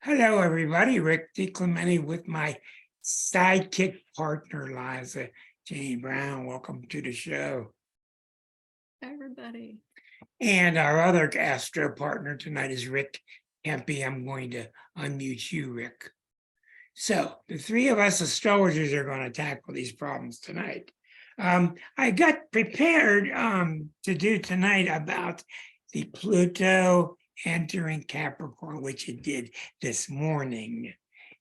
Hello, everybody. Rick DiClemente with my sidekick partner, Liza Jane Brown. Welcome to the show. Hi, everybody. And our other astro partner tonight is Rick Kempe. I'm going to unmute you, Rick. So the three of us astrologers are going to tackle these problems tonight. I got prepared to do tonight about the Pluto entering Capricorn, which it did this morning.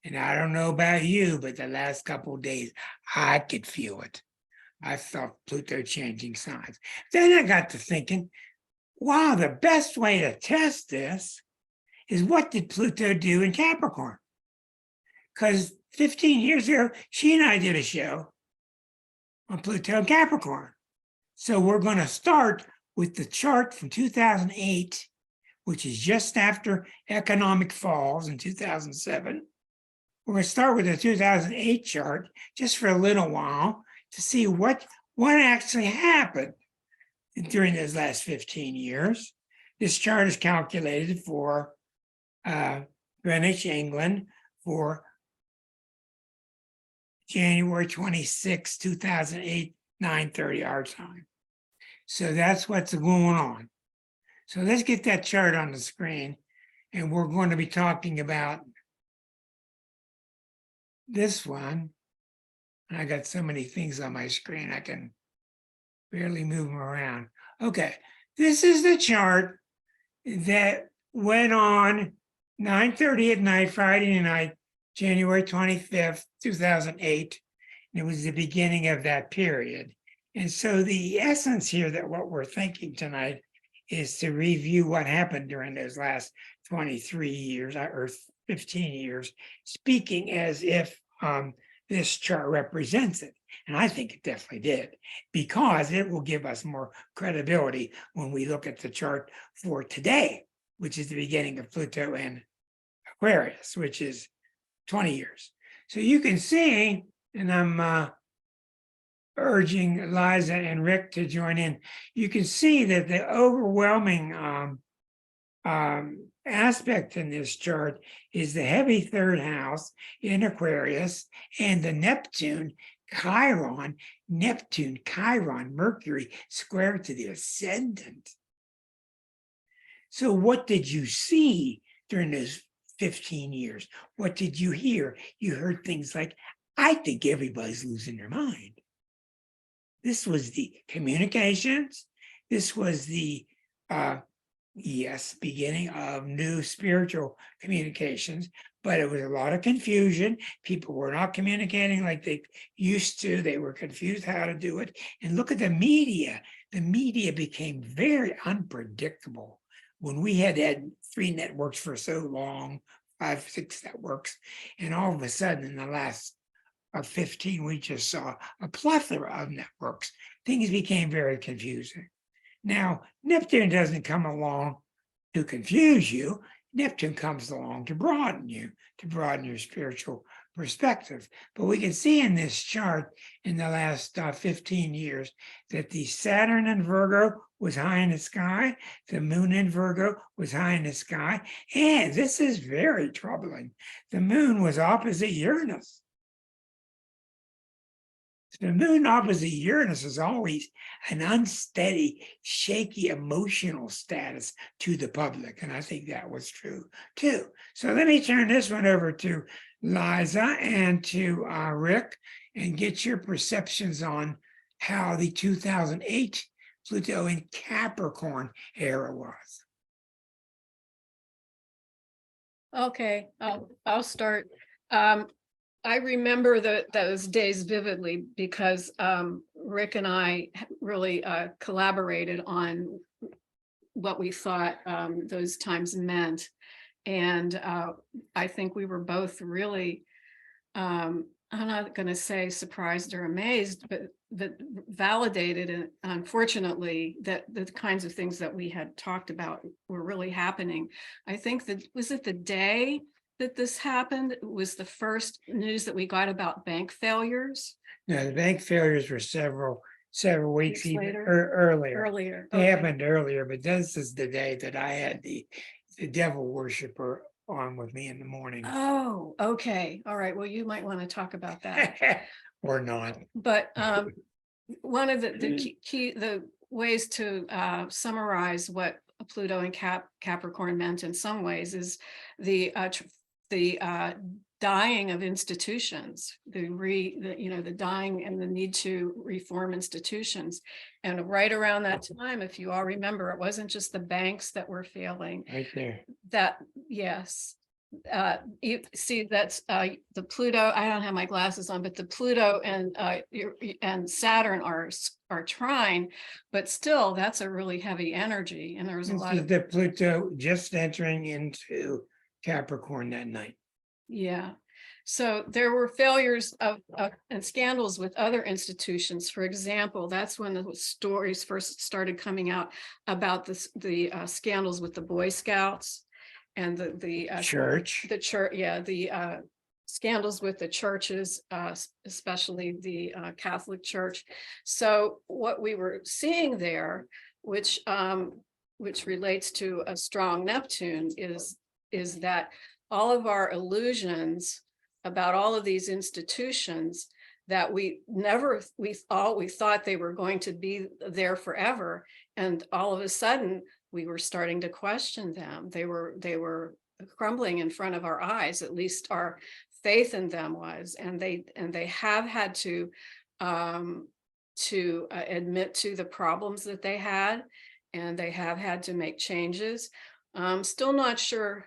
And I don't know about you, but the last couple of days, I could feel it. I felt Pluto changing signs. Then I got to thinking, wow, the best way to test this is what did Pluto do in Capricorn? Because 15 years ago, she and I did a show on Pluto and Capricorn. So we're going to start with the chart from 2008, which is just after economic falls in 2007. We're going to start with the 2008 chart just for a little while to see what actually happened during those last 15 years. This chart is calculated for Greenwich, England, for January 26, 2008, 9:30 our time. So that's what's going on. So let's get that chart on the screen, and we're going to be talking about this one. I got so many things on my screen, I can barely move them around. Okay, this is the chart that went on 9:30 at night, Friday night, January 25th, 2008. And it was the beginning of that period. And so the essence here that what we're thinking tonight is to review what happened during those last 23 years or 15 years, speaking as if this chart represents it. And I think it definitely did, because it will give us more credibility when we look at the chart for today, which is the beginning of Pluto and Aquarius, which is 20 years. So you can see, and I'm urging Liza and Rick to join in, you can see that the overwhelming aspect in this chart is the heavy third house in Aquarius and the Neptune, Mercury square to the ascendant. So what did you see during those 15 years? What did you hear? You heard things like, I think everybody's losing their mind. This was the communications. This was the, beginning of new spiritual communications, but it was a lot of confusion. People were not communicating like they used to. They were confused how to do it. And look at the media. The media became very unpredictable. When we had 3 networks for so long, 5, 6 networks, and all of a sudden in the last 15, we just saw a plethora of networks. Things became very confusing. Now, Neptune doesn't come along to confuse you. Neptune comes along to broaden you, to broaden your spiritual perspective. But we can see in this chart in the last 15 years that the Saturn in Virgo was high in the sky, the moon in Virgo was high in the sky, and this is very troubling. The moon was opposite Uranus. The moon opposite Uranus is always an unsteady, shaky emotional status to the public. And I think that was true too. So let me turn this one over to Liza and to Rick and get your perceptions on how the 2008 Pluto in Capricorn era was. Okay, I'll start. I remember those days vividly because Rick and I really collaborated on what we thought those times meant. And I think we were both really, I'm not going to say surprised or amazed, but validated, and unfortunately that the kinds of things that we had talked about were really happening. I think that, was it the day that this happened, was the first news that we got about bank failures? No, the bank failures were several weeks even later? earlier. They Okay. happened earlier, but this is the day that I had the devil worshiper on with me in the morning. Oh, okay. All right. Well, you might want to talk about that. Or not. But one of the key the ways to summarize what Pluto and Capricorn meant in some ways is the dying of institutions, the dying and the need to reform institutions. And right around that time, if you all remember, it wasn't just the banks that were failing. Right there. That, yes. You see, that's the Pluto. I don't have my glasses on, but the Pluto and Saturn are trine, but still that's a really heavy energy. And there was a This lot is of, the Pluto just entering into Capricorn that night. yeah. So there were failures of and scandals with other institutions. For example, that's when the stories first started coming out about the scandals with the Boy Scouts and the Church. church, yeah, the scandals with the churches, especially the Catholic Church. So what we were seeing there, which relates to a strong Neptune, is that all of our illusions about all of these institutions that we thought they were going to be there forever, and all of a sudden we were starting to question them. They were crumbling in front of our eyes. At least our faith in them was, and they have had to admit to the problems that they had, and they have had to make changes. Still not sure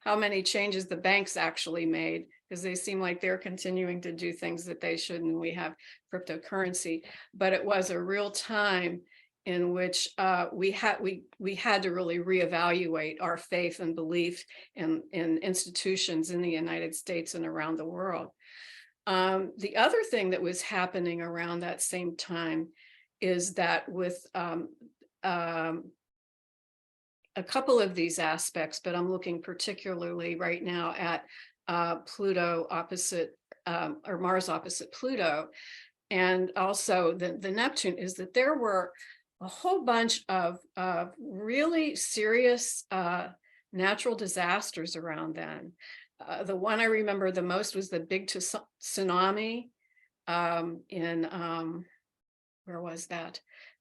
how many changes the banks actually made, because they seem like they're continuing to do things that they shouldn't. We have cryptocurrency, but it was a real time in which we had to really reevaluate our faith and belief in institutions in the United States and around the world. The other thing that was happening around that same time is that with a couple of these aspects, but I'm looking particularly right now at Pluto opposite or Mars opposite Pluto, and also the Neptune, is that there were a whole bunch of really serious natural disasters around then. The one I remember the most was the big tsunami in where was that?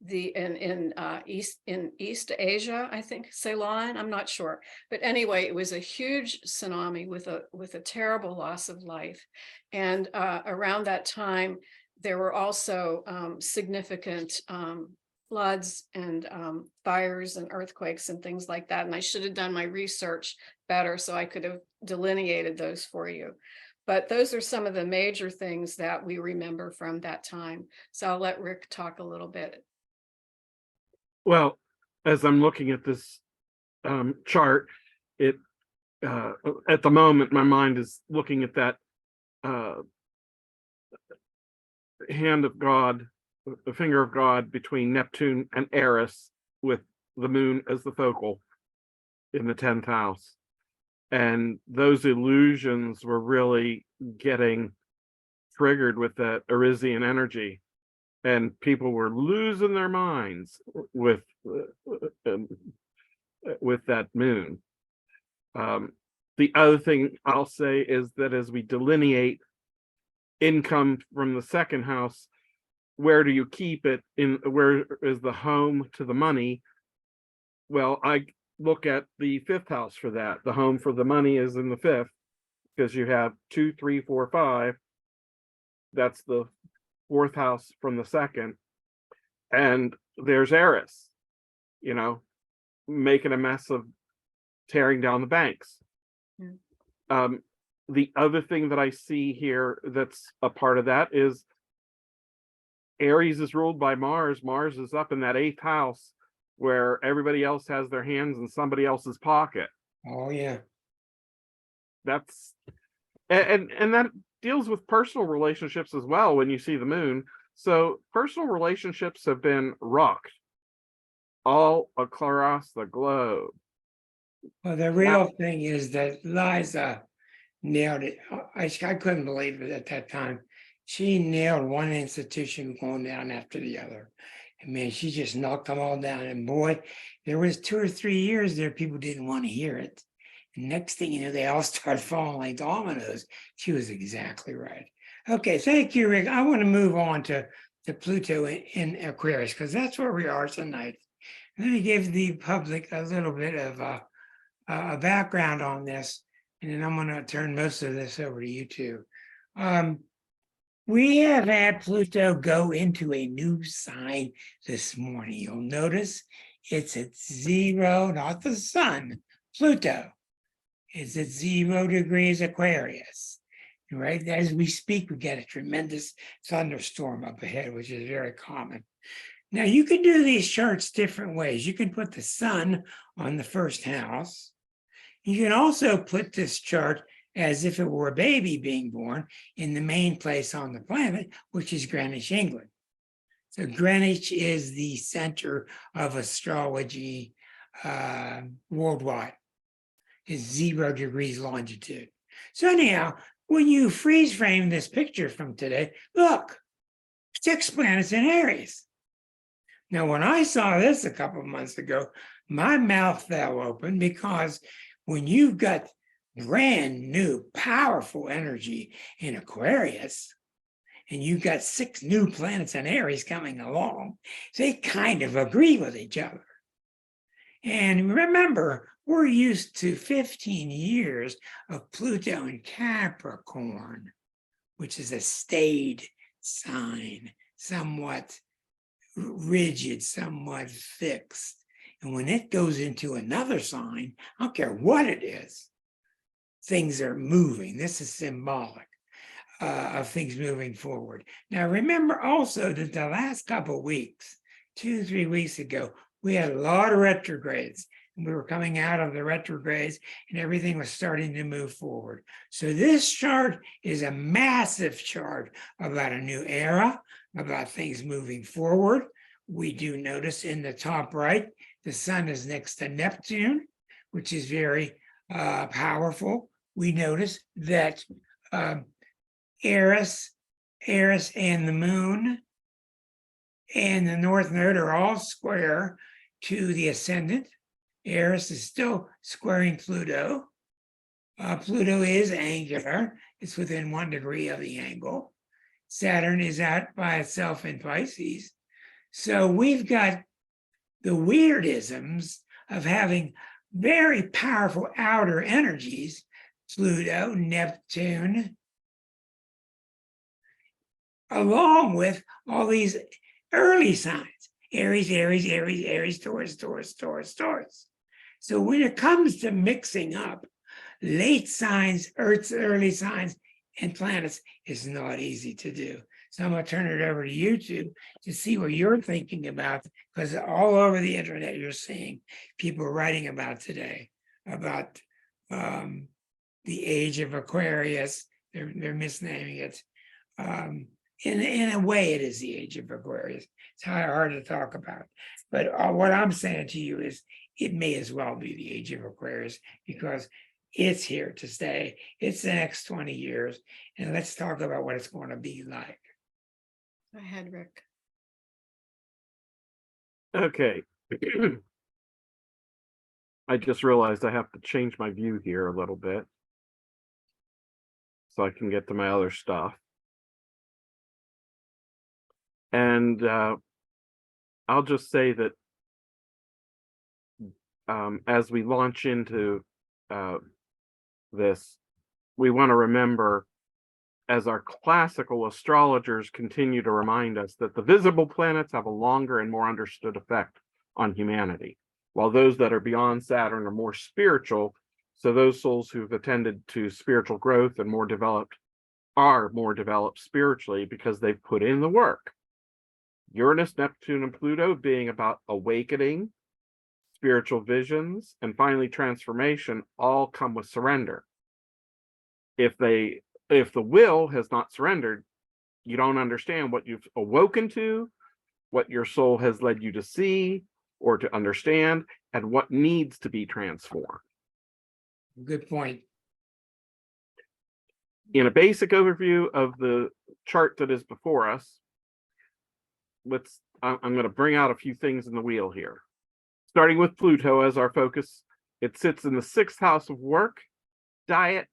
In East Asia, I think, Ceylon, I'm not sure. But anyway, it was a huge tsunami with a terrible loss of life. And around that time, there were also significant floods and fires and earthquakes and things like that. And I should have done my research better so I could have delineated those for you. But those are some of the major things that we remember from that time. So I'll let Rick talk a little bit. Well, as I'm looking at this chart, it at the moment my mind is looking at that hand of God, the finger of God between Neptune and Eris, with the moon as the focal in the 10th house. And those illusions were really getting triggered with that Arisian energy, and people were losing their minds with that moon. The other thing I'll say is that as we delineate income from the second house, where do you keep it? In where is the home to the money? Well, I look at the 5th house for that. The home for the money is in the 5th, because you have 2, 3, 4, 5. That's the 4th house from the 2nd. And there's Eris, making a mess of tearing down the banks. Yeah. The other thing that I see here that's a part of that is Aries is ruled by Mars. Mars is up in that 8th house, where everybody else has their hands in somebody else's pocket. Oh yeah. That's and that deals with personal relationships as well when you see the moon. So personal relationships have been rocked all across the globe. Well, the real thing is that Liza nailed it. I couldn't believe it at that time. She nailed one institution going down after the other. And man, she just knocked them all down. And boy, there was 2 or 3 years there, people didn't want to hear it. Next thing you know, they all start falling like dominoes. She was exactly right. Okay, thank you, Rick. I want to move on to Pluto in Aquarius, because that's where we are tonight. Let me give the public a little bit of a background on this, and then I'm going to turn most of this over to you two. We have had Pluto go into a new sign this morning. You'll notice it's at 0, not the sun, Pluto. It's at 0 degrees Aquarius. Right as we speak, we get a tremendous thunderstorm up ahead, which is very common. Now, you can do these charts different ways. You can put the sun on the first house. You can also put this chart as if it were a baby being born in the main place on the planet, which is Greenwich, England. So Greenwich is the center of astrology worldwide. Is 0 degrees longitude. So anyhow, when you freeze frame this picture from today, look, 6 planets in Aries. Now, when I saw this a couple of months ago, my mouth fell open, because when you've got brand new, powerful energy in Aquarius, and you've got 6 new planets in Aries coming along, they kind of agree with each other. And remember, we're used to 15 years of Pluto in Capricorn, which is a staid sign, somewhat rigid, somewhat fixed. And when it goes into another sign, I don't care what it is, things are moving. This is symbolic of things moving forward. Now, remember also that the last couple of weeks, 2-3 weeks ago, we had a lot of retrogrades, and we were coming out of the retrogrades, and everything was starting to move forward. So this chart is a massive chart about a new era, about things moving forward. We do notice in the top right, the sun is next to Neptune, which is very powerful. We notice that Eris and the moon and the North Node are all square to the ascendant. Eris is still squaring Pluto. Pluto is angular. It's within 1 degree of the angle. Saturn is out by itself in Pisces. So we've got the weirdisms of having very powerful outer energies, Pluto, Neptune, along with all these early signs, Aries, Aries, Aries, Aries, Taurus, Taurus, Taurus, Taurus. So when it comes to mixing up late signs, Earth's early signs, and planets, is not easy to do. So I'm going to turn it over to you two to see what you're thinking about, because all over the internet you're seeing people writing about today, about the age of Aquarius. They're misnaming it. In a way, it is the age of Aquarius. It's hard to talk about. But what I'm saying to you is it may as well be the age of Aquarius, because it's here to stay. It's the next 20 years. And let's talk about what it's going to be like. Go ahead, Rick. Okay. I just realized I have to change my view here a little bit so I can get to my other stuff. And I'll just say that as we launch into this, we want to remember, as our classical astrologers continue to remind us, that the visible planets have a longer and more understood effect on humanity, while those that are beyond Saturn are more spiritual. So those souls who've attended to spiritual growth and are more developed spiritually because they've put in the work. Uranus, Neptune, and Pluto being about awakening, spiritual visions, and finally transformation, all come with surrender. If the will has not surrendered, you don't understand what you've awoken to, what your soul has led you to see or to understand, and what needs to be transformed. Good point. In a basic overview of the chart that is before us, I'm going to bring out a few things in the wheel here. Starting with Pluto as our focus It sits in the 6th house of work, diet,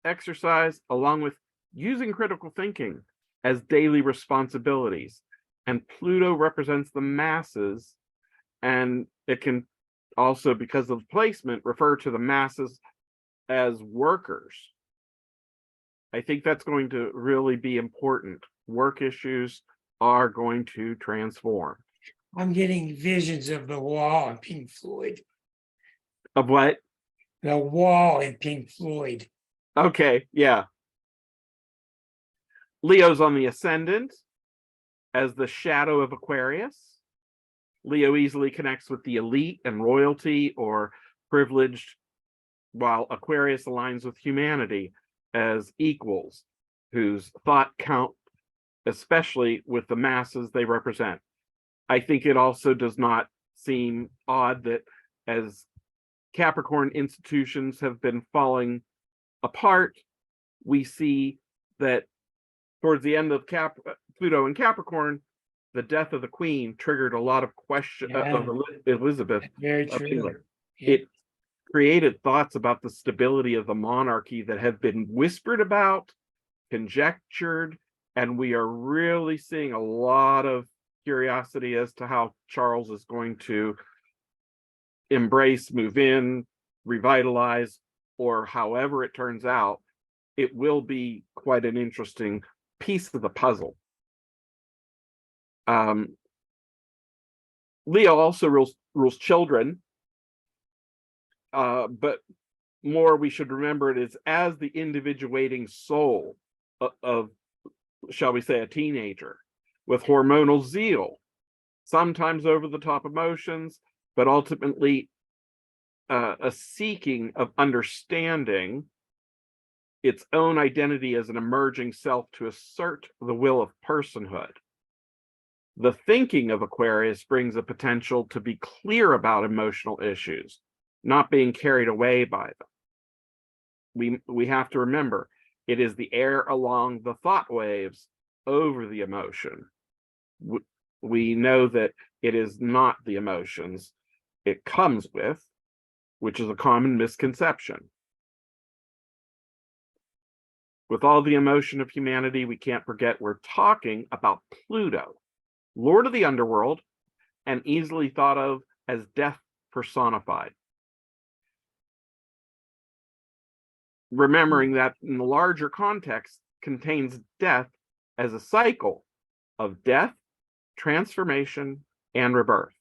exercise, along with using critical thinking as daily responsibilities. And Pluto represents the masses, and it can also, because of placement, refer to the masses as workers. I think that's going to really be important. Work issues are going to transform. I'm getting visions of the wall in Pink Floyd. Of what? The wall in Pink Floyd. Okay, yeah. Leo's on the ascendant as the shadow of Aquarius. Leo easily connects with the elite and royalty or privileged, while Aquarius aligns with humanity as equals, whose thought count, especially with the masses they represent. I think it also does not seem odd that as Capricorn institutions have been falling apart, we see that towards the end of Pluto and Capricorn, the death of the Queen triggered a lot of question of Elizabeth. Very of true. England. Yeah. It created thoughts about the stability of the monarchy that have been whispered about, conjectured, and we are really seeing a lot of curiosity as to how Charles is going to embrace, move in, revitalize, or however it turns out. It will be quite an interesting piece of the puzzle. Leo also rules children, but more we should remember it is as the individuating soul of, shall we say, a teenager with hormonal zeal, sometimes over the top emotions, but ultimately a seeking of understanding its own identity as an emerging self to assert the will of personhood. The thinking of Aquarius brings a potential to be clear about emotional issues, not being carried away by them. We have to remember it is the air along the thought waves over the emotion. We know that it is not the emotions it comes with, which is a common misconception. With all the emotion of humanity, we can't forget we're talking about Pluto, Lord of the underworld, and easily thought of as death personified. Remembering that in the larger context contains death as a cycle of death, transformation, and rebirth.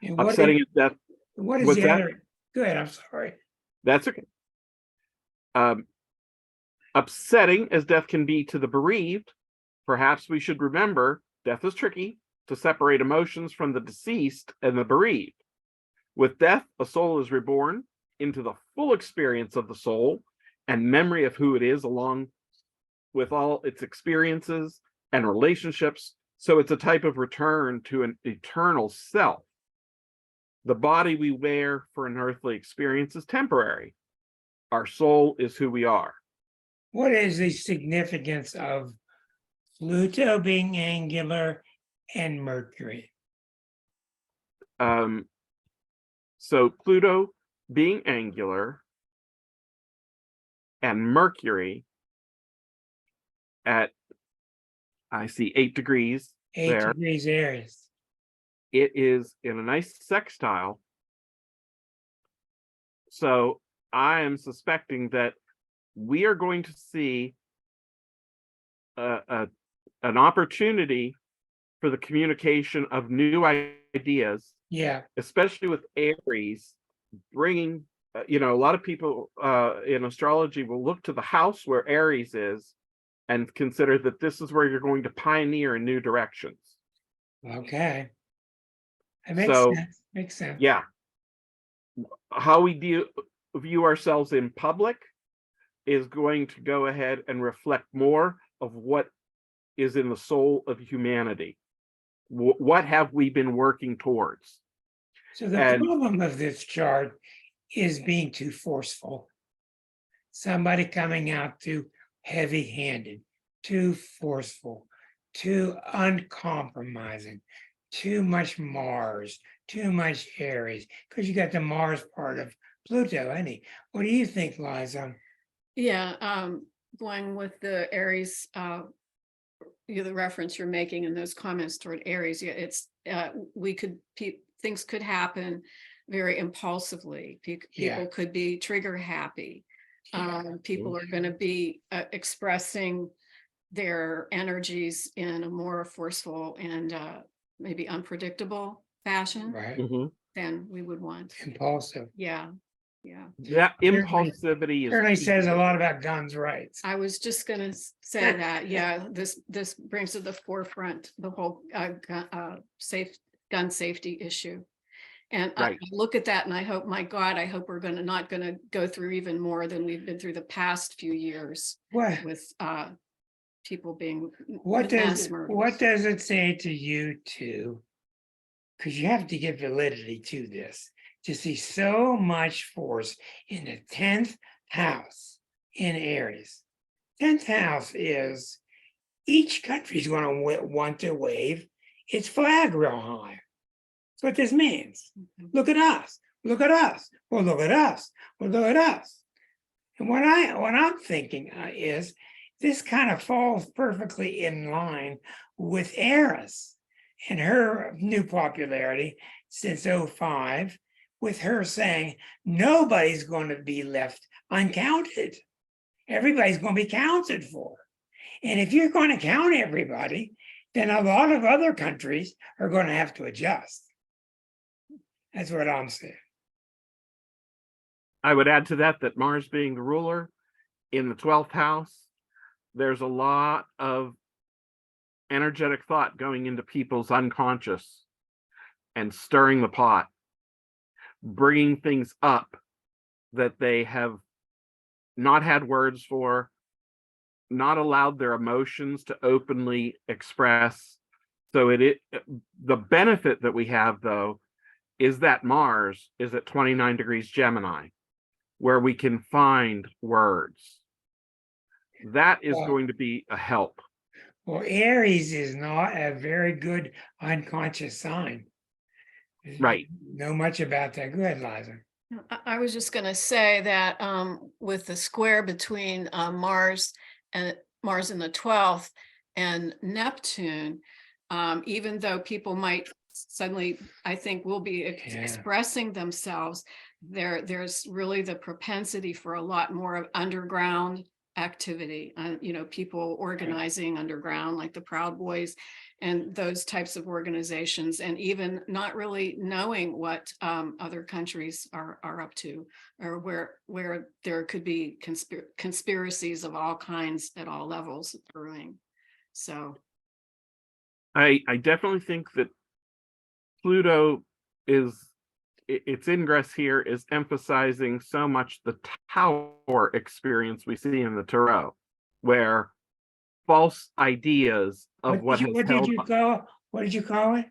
And Upsetting is death. what is What's the that? other? Go ahead. I'm sorry. That's okay. Upsetting as death can be to the bereaved, perhaps we should remember death is tricky to separate emotions from the deceased and the bereaved. With death, a soul is reborn into the full experience of the soul and memory of who it is, along with all its experiences and relationships. So it's a type of return to an eternal self. The body we wear for an earthly experience is temporary. Our soul is who we are. What is the significance of Pluto being angular and Mercury? So Pluto being angular and Mercury at, I see 8 degrees 8 there. degrees Aries. It is in a nice sextile. So I am suspecting that we are going to see an opportunity for the communication of new ideas, Yeah. especially with Aries bringing, a lot of people in astrology will look to the house where Aries is and consider that this is where you're going to pioneer in new directions. Okay. That makes So, sense. Makes sense. yeah, how we view ourselves in public is going to go ahead and reflect more of what is in the soul of humanity. What have we been working towards? So the problem of this chart is being too forceful. Somebody coming out too heavy-handed, too forceful, too uncompromising, too much Mars, too much Aries, because you got the Mars part of Pluto, any. What do you think, Liza? Yeah, going with the Aries, the reference you're making in those comments toward Aries, yeah, it's, things could happen very impulsively. Yeah. People could be trigger happy. Yeah. People are going to be expressing their energies in a more forceful and maybe unpredictable fashion Right. Mhm. than we would want. Impulsive. Yeah, yeah. That Certainly- impulsivity is Certainly says a peaking. lot about guns' rights. I was just gonna say that, yeah, this brings to the forefront the whole gun safety issue. And I Right. look at that and I hope, my God, I hope we're not gonna go through even more than we've been through the past few years What with people being what mass what murders. does it say to you too? Because you have to give validity to this, to see so much force in the 10th house in Aries. 10th house is each country is going to want to wave its flag real high. That's what this means. Mhm. Look at us. Look at us. Well, look at us. Well, look at us. And what I'm thinking is this kind of falls perfectly in line with Eris and her new popularity since 05, with her saying nobody's going to be left uncounted. Everybody's going to be counted for. And if you're going to count everybody, then a lot of other countries are going to have to adjust. That's what I'm saying. I would add to that that Mars being the ruler in the 12th house, there's a lot of energetic thought going into people's unconscious and stirring the pot, bringing things up that they have not had words for, not allowed their emotions to openly express. So the benefit that we have, though, is that Mars is at 29 degrees Gemini, where we can find words. That is Wow. going to be a help. Well, Aries is not a very good unconscious sign. Right. Know much about that. Go ahead, Liza. I was just gonna say that with the square between Mars in the 12th and Neptune, even though people might suddenly, I think, will be expressing themselves, there's really the propensity for a lot more of underground activity, people organizing underground, like the Proud Boys and those types of organizations, and even not really knowing what other countries are up to, or where there could be conspiracies of all kinds at all levels brewing. So I definitely think that Pluto its ingress here is emphasizing so much the tower experience we see in the tarot, where false ideas of what did you call it?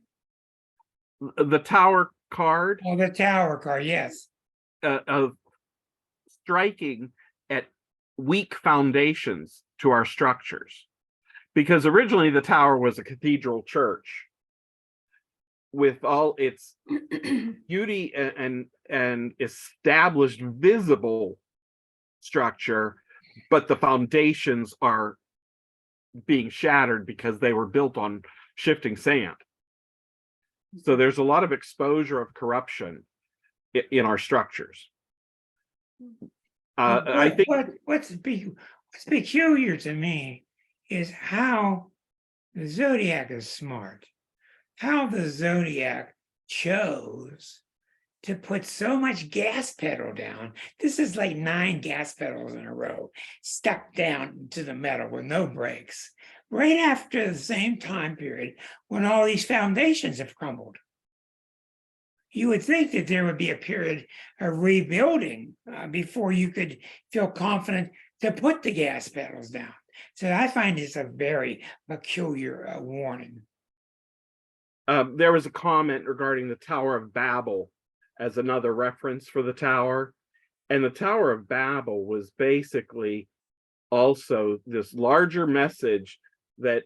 The tower card. Oh, the tower card, yes. Of striking at weak foundations to our structures, because originally the tower was a cathedral church with all its beauty and established visible structure, but the foundations are being shattered because they were built on shifting sand. So there's a lot of exposure of corruption in our structures. I think what's peculiar to me is how the zodiac is smart. How the zodiac chose to put so much gas pedal down. This is like 9 gas pedals in a row, stuck down to the metal with no brakes, right after the same time period when all these foundations have crumbled. You would think that there would be a period of rebuilding before you could feel confident to put the gas pedals down. So I find this a very peculiar warning. There was a comment regarding the Tower of Babel as another reference for the tower. And the Tower of Babel was basically also this larger message that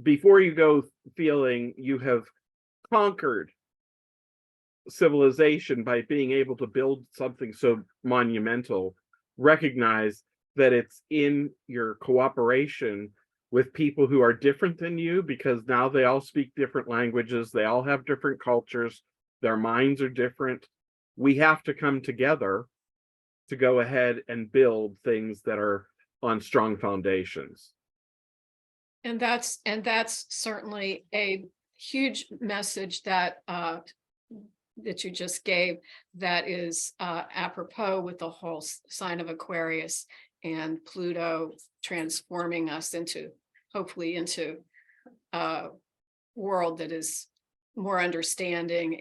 before you go feeling you have conquered civilization, by being able to build something so monumental, recognize that it's in your cooperation with people who are different than you, because now they all speak different languages, they all have different cultures, their minds are different. We have to come together to go ahead and build things that are on strong foundations. And that's certainly a huge message that that you just gave, that is apropos with the whole sign of Aquarius and Pluto transforming us into, hopefully into a world that is more understanding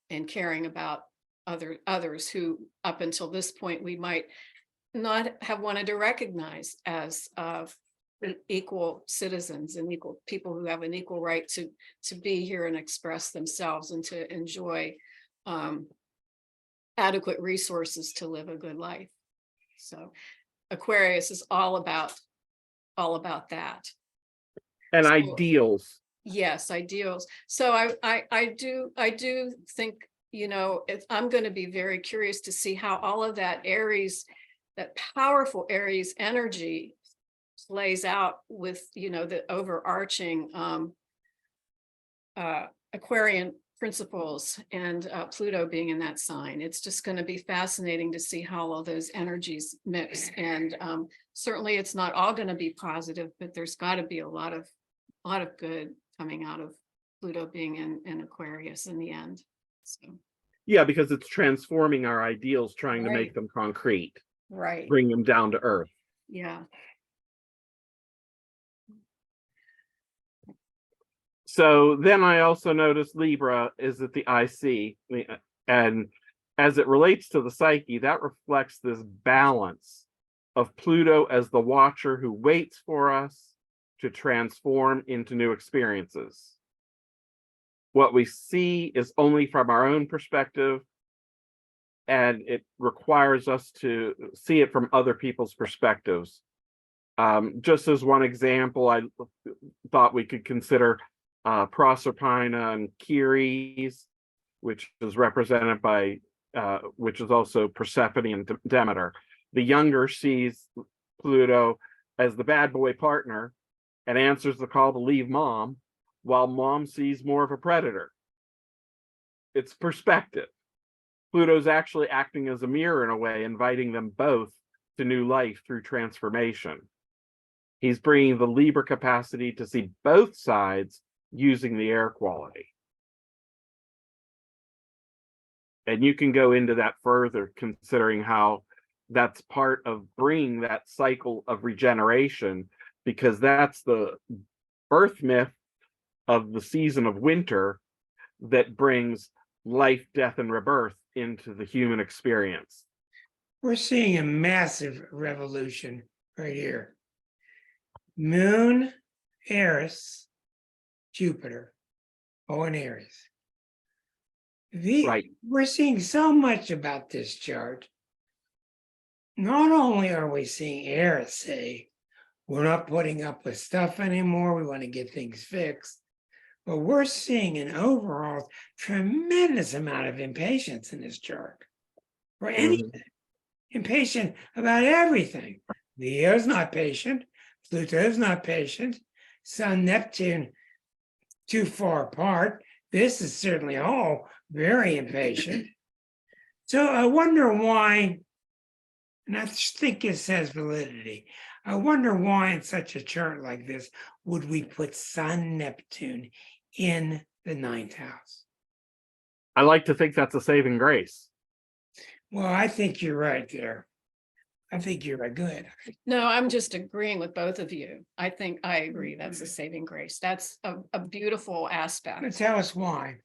and caring about others who up until this point we might not have wanted to recognize as equal citizens and equal people who have an equal right to be here and express themselves and to enjoy adequate resources to live a good life. So Aquarius is all about that. And So, ideals. yes, ideals. So I do think, you know, I'm going to be very curious to see how all of that Aries, that powerful Aries energy plays out with, you know, the overarching Aquarian principles and Pluto being in that sign. It's just going to be fascinating to see how all those energies mix. And certainly it's not all going to be positive, but there's got to be a lot of good coming out of Pluto being in Aquarius in the end. So Yeah, because it's transforming our ideals, trying to Right. make them concrete, right. bring them down to earth. Yeah. So then I also noticed Libra is at the IC, and as it relates to the psyche, that reflects this balance of Pluto as the watcher who waits for us to transform into new experiences. What we see is only from our own perspective, and it requires us to see it from other people's perspectives. Just as one example, I thought we could consider Proserpina and Ceres, which is represented by, which is also Persephone and Demeter. The younger sees Pluto as the bad boy partner and answers the call to leave mom, while mom sees more of a predator. It's perspective. Pluto's actually acting as a mirror in a way, inviting them both to new life through transformation. He's bringing the Libra capacity to see both sides using the air quality. And you can go into that further, considering how that's part of bringing that cycle of regeneration, because that's the birth myth of the season of winter that brings life, death, and rebirth into the human experience. We're seeing a massive revolution right here. Moon, Eris, Jupiter, in Aries. Right. We're seeing so much about this chart. Not only are we seeing Eris say, we're not putting up with stuff anymore, we want to get things fixed, but we're seeing an overall tremendous amount of impatience in this chart for anything. Impatient about everything. Leo's not patient. Pluto's not patient. Sun, Neptune, too far apart. This is certainly all very impatient. So I wonder why, and I think this has validity. I wonder why in such a chart like this would we put Sun, Neptune in the 9th house? I like to think that's a saving grace. Well, I think you're right there. I think you're right. Good. No, I'm just agreeing with both of you. I think I agree. That's a saving grace. That's a beautiful aspect. But tell us why.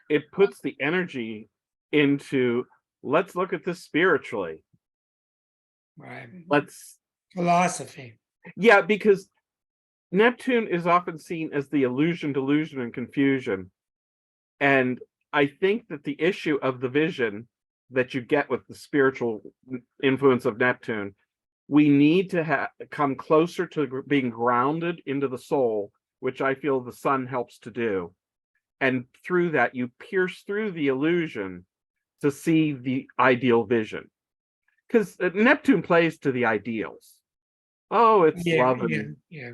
It puts the energy into, let's look at this spiritually. Right. Let's Philosophy. Yeah, because Neptune is often seen as the illusion, delusion, and confusion. And I think that the issue of the vision that you get with the spiritual influence of Neptune, we need to come closer to being grounded into the soul, which I feel the sun helps to do, And through that, you pierce through the illusion to see the ideal vision. Because Neptune plays to the ideals. Oh, it's Yeah, love yeah, and yeah.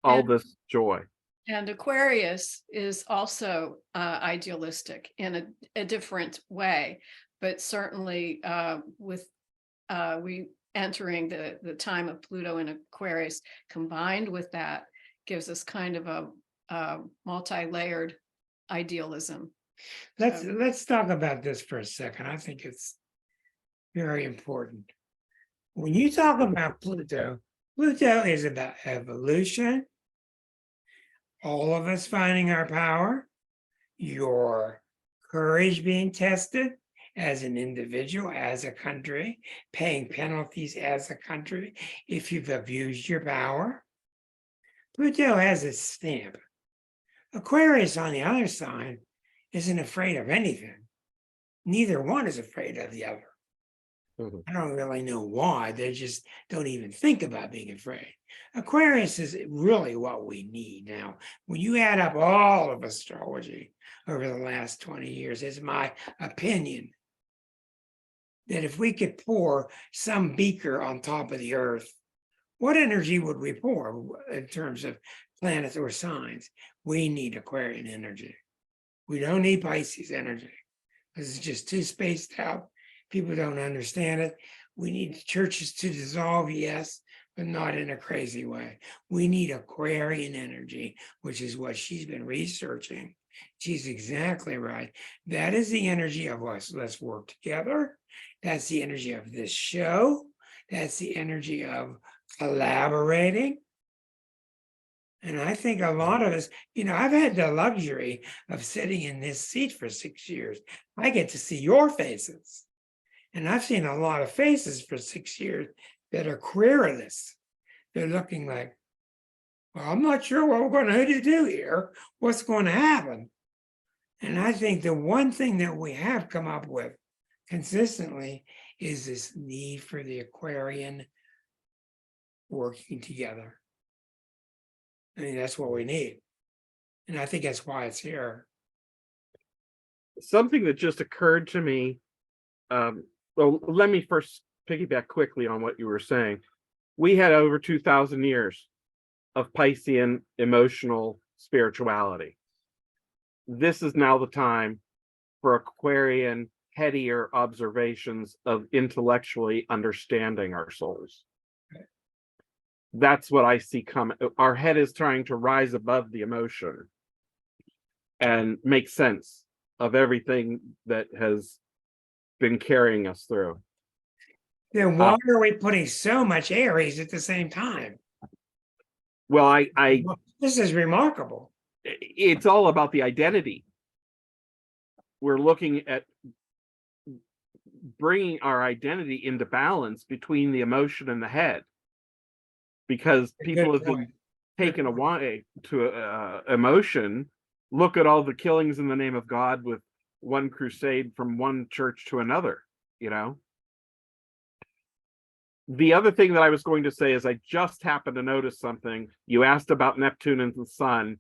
all And- this joy. And Aquarius is also idealistic in a different way, but certainly with we entering the time of Pluto in Aquarius, combined with that, gives us kind of a multi-layered idealism. Let's talk about this for a second. I think it's very important. When you talk about Pluto, Pluto is about evolution, all of us finding our power, your courage being tested as an individual, as a country, paying penalties as a country if you've abused your power. Pluto has a stamp. Aquarius, on the other side, isn't afraid of anything. Neither one is afraid of the other. Mhm. I don't really know why. They just don't even think about being afraid. Aquarius is really what we need now. When you add up all of astrology over the last 20 years, it's my opinion that if we could pour some beaker on top of the earth, what energy would we pour in terms of planets or signs? We need Aquarian energy. We don't need Pisces energy. This is just too spaced out. People don't understand it. We need churches to dissolve, yes, but not in a crazy way. We need Aquarian energy, which is what she's been researching. She's exactly right. That is the energy of us. Let's work together. That's the energy of this show. That's the energy of collaborating. And I think a lot of us, I've had the luxury of sitting in this seat for 6 years. I get to see your faces. And I've seen a lot of faces for 6 years that are querulous. They're looking like, well, I'm not sure what we're going to do here. What's going to happen? And I think the one thing that we have come up with consistently is this need for the Aquarian working together. I mean, that's what we need. And I think that's why it's here. Something that just occurred to me. Well, let me first piggyback quickly on what you were saying. We had over 2,000 years of Piscean emotional spirituality. This is now the time for Aquarian headier observations of intellectually understanding our souls. That's what I see coming. Our head is trying to rise above the emotion and make sense of everything that has been carrying us through. Then why are we putting so much Aries at the same time? Well, I This is remarkable. it's all about the identity. We're looking at bringing our identity into balance between the emotion and the head, because people have been taken away to emotion. Look at all the killings in the name of God with one crusade from one church to another. The other thing that I was going to say is I just happened to notice something. You asked about Neptune and the sun,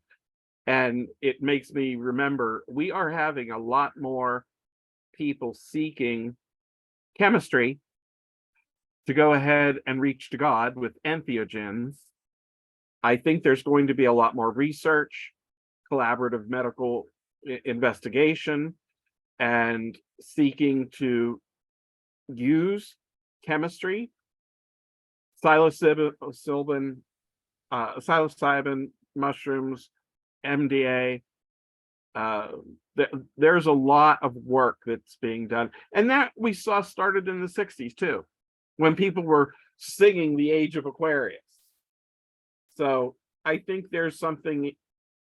and it makes me remember we are having a lot more people seeking chemistry to go ahead and reach to God with entheogens. I think there's going to be a lot more research, collaborative medical investigation, and seeking to use chemistry, psilocybin mushrooms, MDA. There's a lot of work that's being done, and that we saw started in the 60s too, when people were singing the age of Aquarius. So I think there's something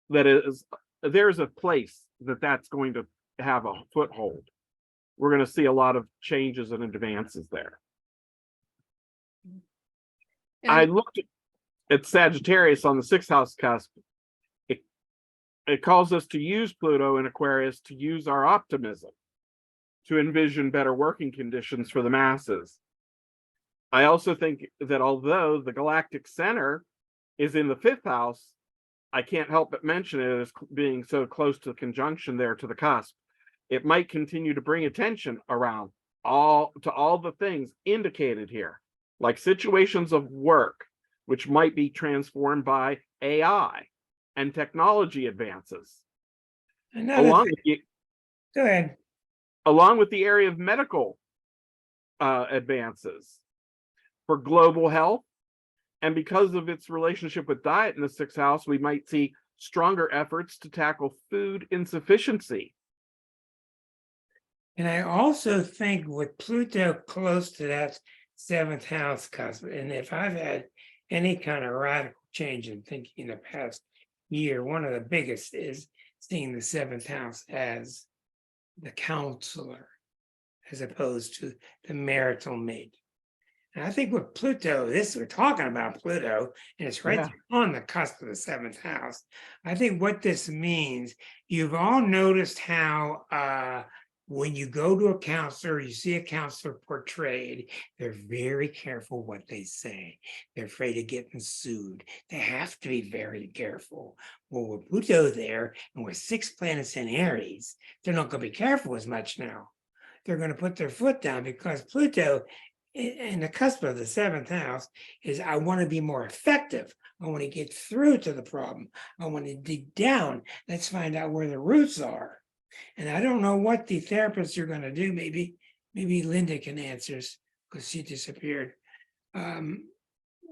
there's a place that's going to have a foothold. We're going to see a lot of changes and advances there. I looked at Sagittarius on the 6th house cusp. It calls us to use Pluto in Aquarius to use our optimism to envision better working conditions for the masses. I also think that although the galactic center is in the 5th house, I can't help but mention it as being so close to the conjunction there to the cusp. It might continue to bring attention around all the things indicated here, like situations of work, which might be transformed by AI and technology advances, Another along thing, with the, go ahead. along with the area of medical advances for global health. And because of its relationship with diet in the sixth house, we might see stronger efforts to tackle food insufficiency. And I also think with Pluto close to that seventh house cusp, and if I've had any kind of radical change in thinking in the past year, one of the biggest is seeing the seventh house as the counselor, as opposed to the marital mate. And I think with Pluto, we're talking about Pluto, and it's right Yeah. there on the cusp of the seventh house. I think what this means, you've all noticed how when you go to a counselor, you see a counselor portrayed, they're very careful what they say. They're afraid of getting sued. They have to be very careful. Well, with Pluto there, and with 6 planets in Aries, they're not going to be careful as much now. They're going to put their foot down because Pluto in the cusp of the seventh house is I want to be more effective. I want to get through to the problem. I want to dig down. Let's find out where the roots are. And I don't know what the therapists are going to do. Maybe Linda can answer because she disappeared. I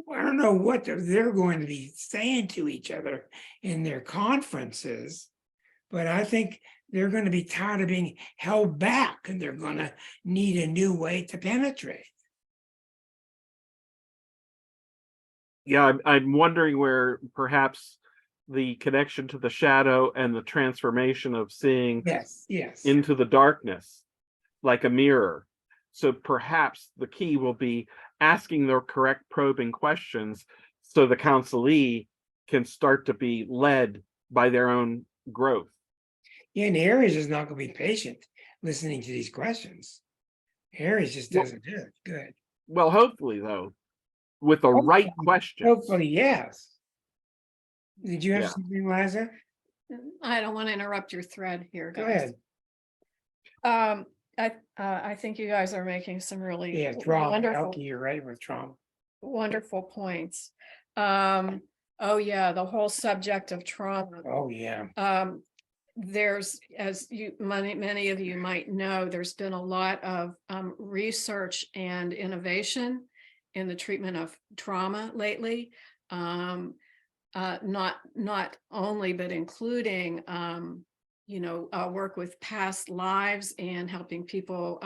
don't know what they're going to be saying to each other in their conferences, but I think they're going to be tired of being held back and they're going to need a new way to penetrate. Yeah, I'm wondering where perhaps the connection to the shadow and the transformation of seeing Yes. into the darkness like a mirror. So perhaps the key will be asking the correct probing questions so the counselee can start to be led by their own growth. Yeah, and Aries is not going to be patient listening to these questions. Aries just doesn't do it. Good. Well, hopefully, though, with the right questions. Hopefully, yes. Did you have Yeah. something, Liza? I don't want to interrupt your thread here, Go guys. ahead. I think you guys are making some really Yeah, trauma. wonderful, Elke, you're right with trauma. wonderful points. Oh yeah, the whole subject of trauma. Oh, yeah. There's, as many of you might know, there's been a lot of research and innovation in the treatment of trauma lately. Not only, but including work with past lives and helping people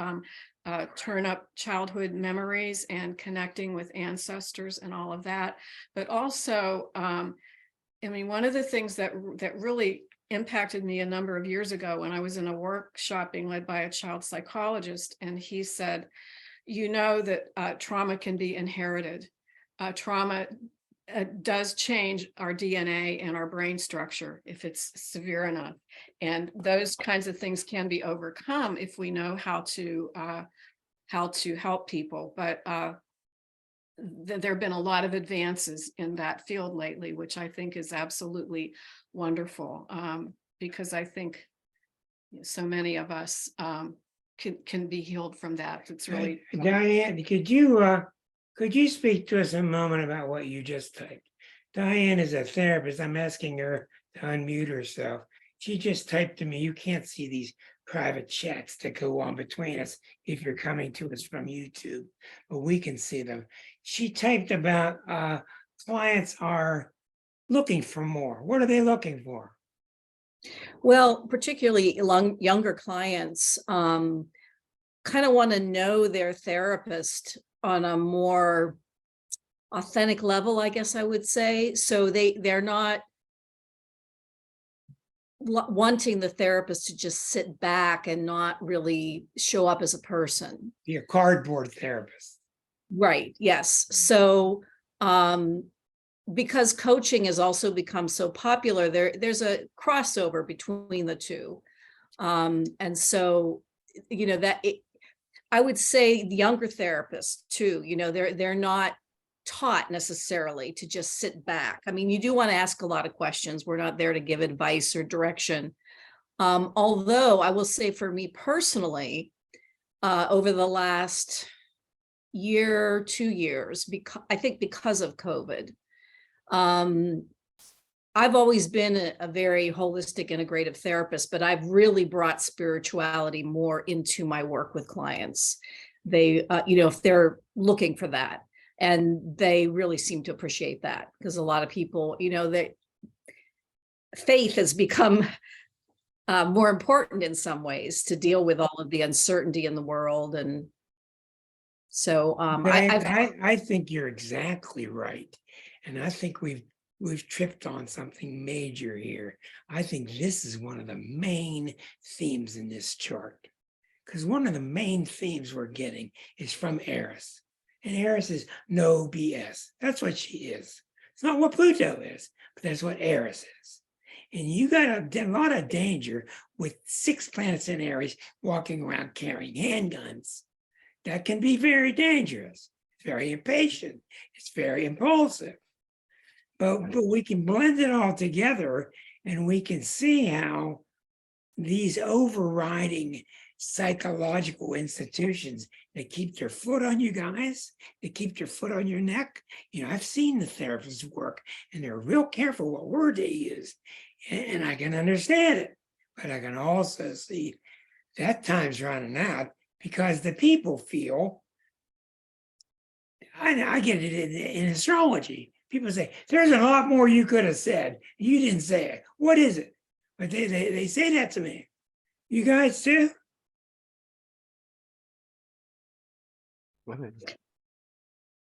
turn up childhood memories and connecting with ancestors and all of that. But also, one of the things that really impacted me a number of years ago when I was in a workshop being led by a child psychologist, and he said, that trauma can be inherited. Trauma does change our DNA and our brain structure if it's severe enough. And those kinds of things can be overcome if we know how to help people. But there have been a lot of advances in that field lately, which I think is absolutely wonderful, because I think so many of us can be healed from that. It's really Diane, could you speak to us a moment about what you just typed? Diane is a therapist. I'm asking her to unmute herself. She just typed to me, you can't see these private chats that go on between us if you're coming to us from YouTube, but we can see them. She typed about clients are looking for more. What are they looking for? Well, particularly younger clients kind of want to know their therapist on a more authentic level, I guess I would say. So they're not wanting the therapist to just sit back and not really show up as a person. Be a cardboard therapist. Right. Yes. So because coaching has also become so popular, there's a crossover between the two. And so, I would say the younger therapists too, they're not taught necessarily to just sit back. I mean, you do want to ask a lot of questions. We're not there to give advice or direction. Although I will say for me personally, over the last year, 2 years, because I think because of COVID, I've always been a very holistic integrative therapist, but I've really brought spirituality more into my work with clients. They, if they're looking for that, and they really seem to appreciate that, because a lot of people, that faith has become more important in some ways to deal with all of the uncertainty in the world. And so I think you're exactly right. And I think we've tripped on something major here. I think this is one of the main themes in this chart. Because one of the main themes we're getting is from Eris. And Eris is no BS. That's what she is. It's not what Pluto is, but that's what Eris is. And you got a lot of danger with 6 planets in Aries walking around carrying handguns. That can be very dangerous. It's very impatient. It's very impulsive. But we can blend it all together, and we can see how these overriding psychological institutions that keep their foot on you guys, that keep their foot on your neck. I've seen the therapists work, and they're real careful what word they use. And I can understand it, but I can also see that time's running out because the people feel, I get it in astrology. People say, there's a lot more you could have said. You didn't say it. What is it? But they say that to me. You guys too?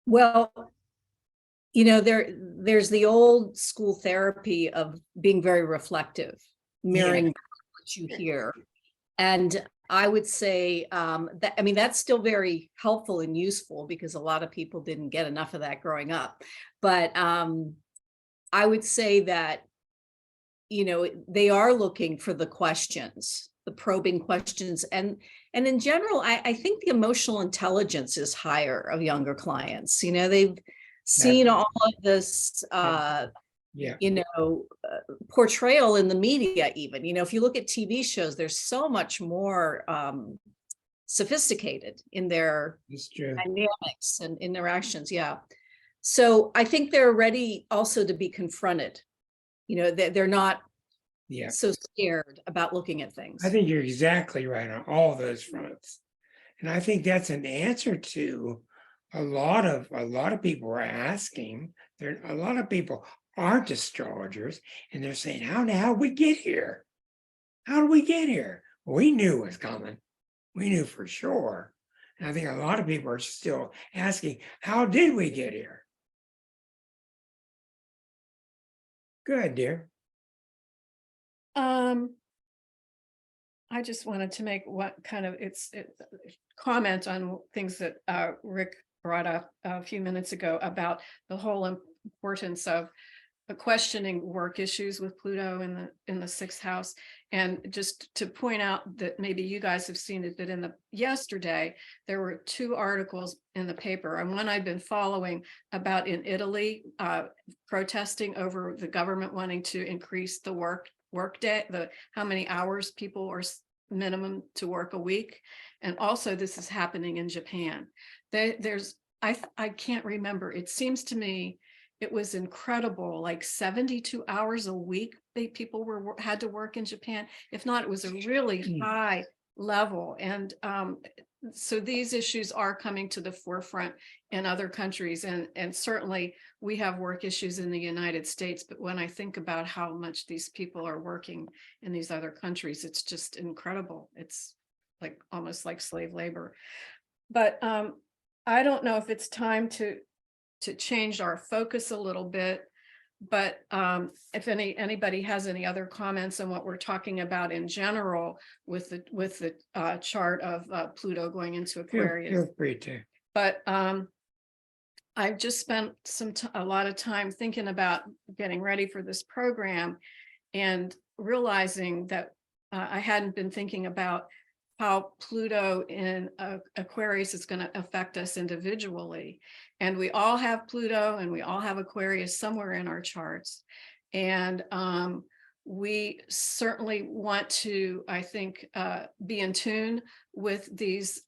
well, there's the old school therapy of being very reflective, mirroring what you hear. And I would say that's still very helpful and useful, because a lot of people didn't get enough of that growing up. But I would say that, they are looking for the questions, the probing questions. And in general, I think the emotional intelligence is higher of younger clients. They've seen all of this, portrayal in the media, even, if you look at TV shows, there's so much more sophisticated in their dynamics and interactions. Yeah. So I think they're ready also to be confronted. They're not so scared about looking at things. I think you're exactly right on all those fronts. And I think that's an answer to a lot of people are asking. A lot of people aren't astrologers, and they're saying, how did we get here? How did we get here? We knew it was coming. We knew for sure. And I think a lot of people are still asking, how did we get here? Good, dear. I just wanted to make what kind of comment on things that Rick brought up a few minutes ago about the whole importance of questioning work issues with Pluto in the 6th house. And just to point out that maybe you guys have seen it, that yesterday there were 2 articles in the paper, and one I've been following about in Italy, protesting over the government wanting to increase the work day, how many hours people are minimum to work a week. And also this is happening in Japan. I can't remember, it seems to me it was incredible, like 72 hours a week people had to work in Japan. If not, it was a really high level. And so these issues are coming to the forefront in other countries. And certainly we have work issues in the United States. But when I think about how much these people are working in these other countries, it's just incredible. It's like almost like slave labor. But I don't know if it's time to change our focus a little bit. But if anybody has any other comments on what we're talking about in general with the chart of Pluto going into Aquarius, Feel free to. But I've just spent a lot of time thinking about getting ready for this program and realizing that I hadn't been thinking about how Pluto in Aquarius is going to affect us individually. And we all have Pluto and we all have Aquarius somewhere in our charts. And we certainly want to, I think, be in tune with these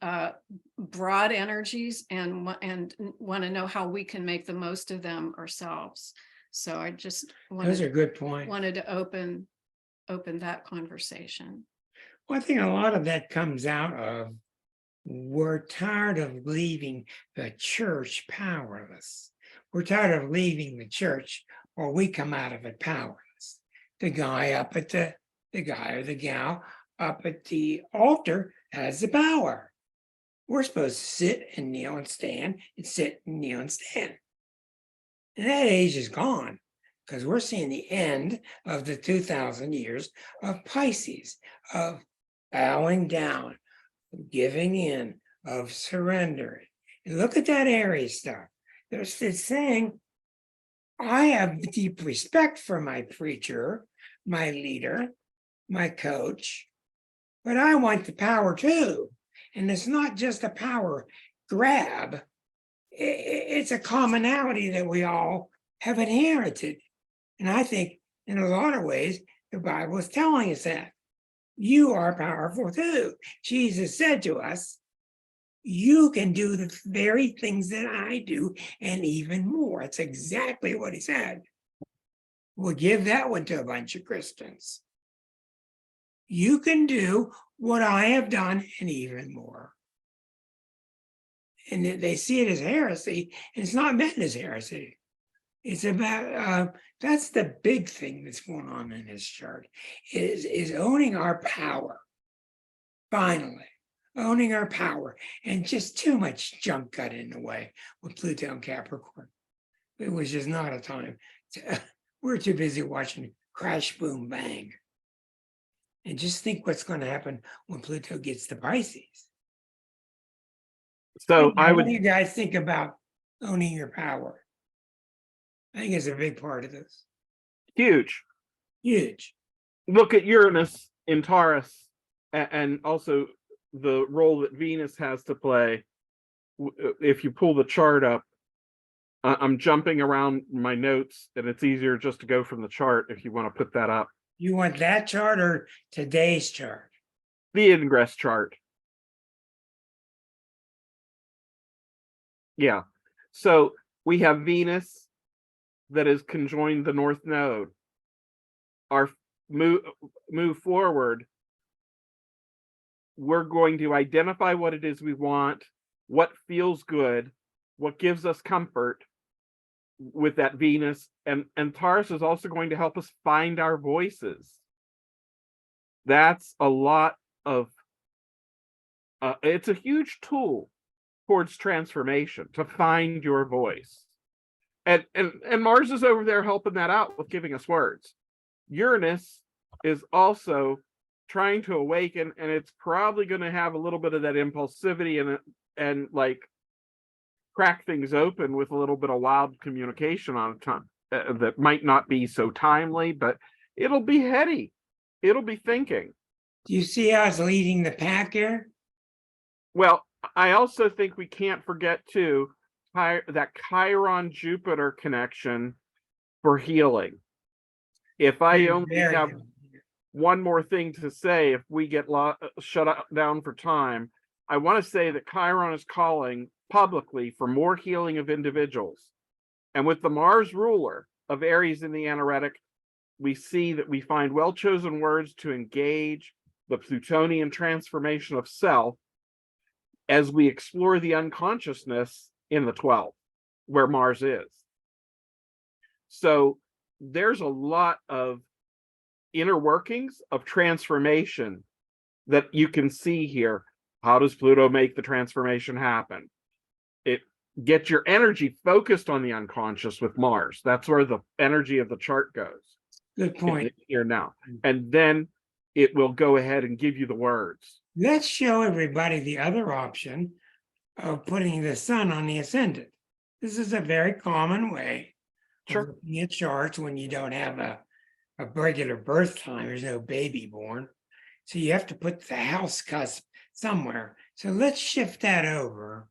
broad energies and want to know how we can make the most of them ourselves. So I just Those are good points. wanted to open that conversation. Well, I think a lot of that comes out of we're tired of leaving the church powerless. We're tired of leaving the church or we come out of it powerless. The guy up at the guy or the gal up at the altar has the power. We're supposed to sit and kneel and stand and sit and kneel and stand. And that age is gone because we're seeing the end of the 2,000 years of Pisces, of bowing down, of giving in, of surrendering. And look at that Aries stuff. There's this saying, I have deep respect for my preacher, my leader, my coach, but I want the power too. And it's not just a power grab. It's a commonality that we all have inherited. And I think in a lot of ways, the Bible is telling us that. You are powerful too. Jesus said to us, you can do the very things that I do and even more. It's exactly what he said. We'll give that one to a bunch of Christians. You can do what I have done and even more. And they see it as heresy, and it's not meant as heresy. It's about, that's the big thing that's going on in this chart, is owning our power, finally. Owning our power, and just too much junk got in the way with Pluto and Capricorn. It was just not a time. We're too busy watching crash, boom, bang. And just think what's going to happen when Pluto gets to Pisces. So I What would do you guys think about owning your power? I think it's a big part of this. huge. Look at Uranus in Taurus, and also the role that Venus has to play. If you pull the chart up, I'm jumping around my notes, and it's easier just to go from the chart if you want to put that up. You want that chart or today's chart? The ingress chart. Yeah. So we have Venus that is conjoined the North Node. Our move forward, we're going to identify what it is we want, what feels good, what gives us comfort with that Venus. And Taurus is also going to help us find our voices. That's a lot of, it's a huge tool towards transformation, to find your voice. And Mars is over there helping that out with giving us words. Uranus is also trying to awaken, and it's probably going to have a little bit of that impulsivity in it, and like crack things open with a little bit of wild communication on time that might not be so timely, but it'll be heady. It'll be thinking. Do you see us leading the pack here? Well, I also think we can't forget too that Chiron Jupiter connection for healing. If I only have one more thing to say, if we get shut down for time, I want to say that Chiron is calling publicly for more healing of individuals. And with the Mars ruler of Aries in the anaretic, we see that we find well-chosen words to engage the Plutonian transformation of self as we explore the unconsciousness in the 12th, where Mars is. So there's a lot of inner workings of transformation that you can see here. How does Pluto make the transformation happen? It gets your energy focused on the unconscious with Mars. That's where the energy of the chart goes. Good point. Here now. And then it will go ahead and give you the words. Let's show everybody the other option of putting the sun on the ascendant. This is a very common way of looking at charts when you don't have a regular birth time. There's no baby born. So you have to put the house cusp somewhere. So let's shift that over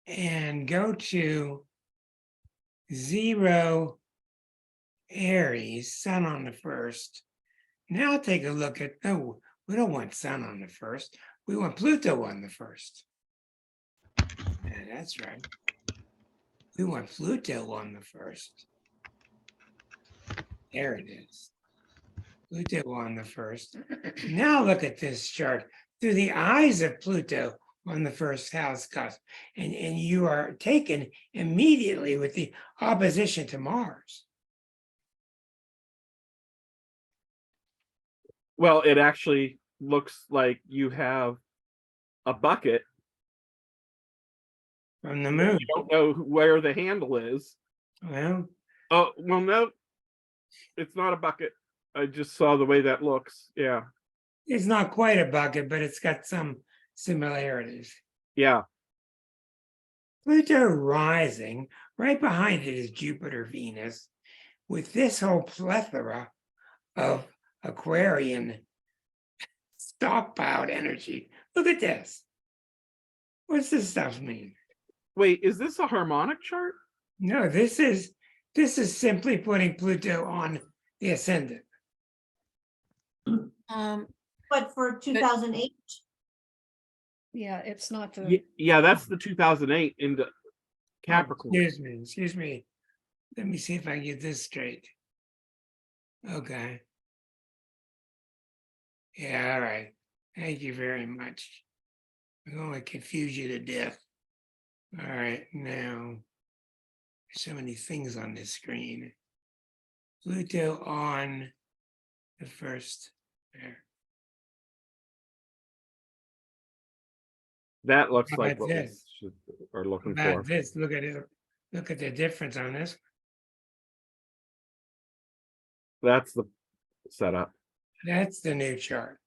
and go to 0 Aries, Sun on the 1st. Now take a look at, no, we don't want Sun on the 1st. We want Pluto on the 1st. Yeah, that's right. We want Pluto on the 1st. There it is. Pluto on the 1st. Now look at this chart through the eyes of Pluto on the 1st house cusp. And you are taken immediately with the opposition to Mars. Well, it actually looks like you have a bucket. From the moon. You don't know where the handle is. Well, Oh, well, no, it's not a bucket. I just saw the way that looks. Yeah. it's not quite a bucket, but it's got some similarities. Yeah. Pluto rising, right behind it is Jupiter, Venus, with this whole plethora of Aquarian stockpiled energy. Look at this. What's this stuff mean? Wait, is this a harmonic chart? No, this is simply putting Pluto on the ascendant. But for 2008, yeah, it's not the, Yeah, that's the 2008 into Capricorn. Excuse me. Let me see if I can get this straight. Okay. Yeah, all right. Thank you very much. I'm going to confuse you to death. All right, now, so many things on this screen. Pluto on the 1st there. That looks How like about what we this? are looking About for. this, look at it. Look at the difference on this. That's the setup. That's the new chart.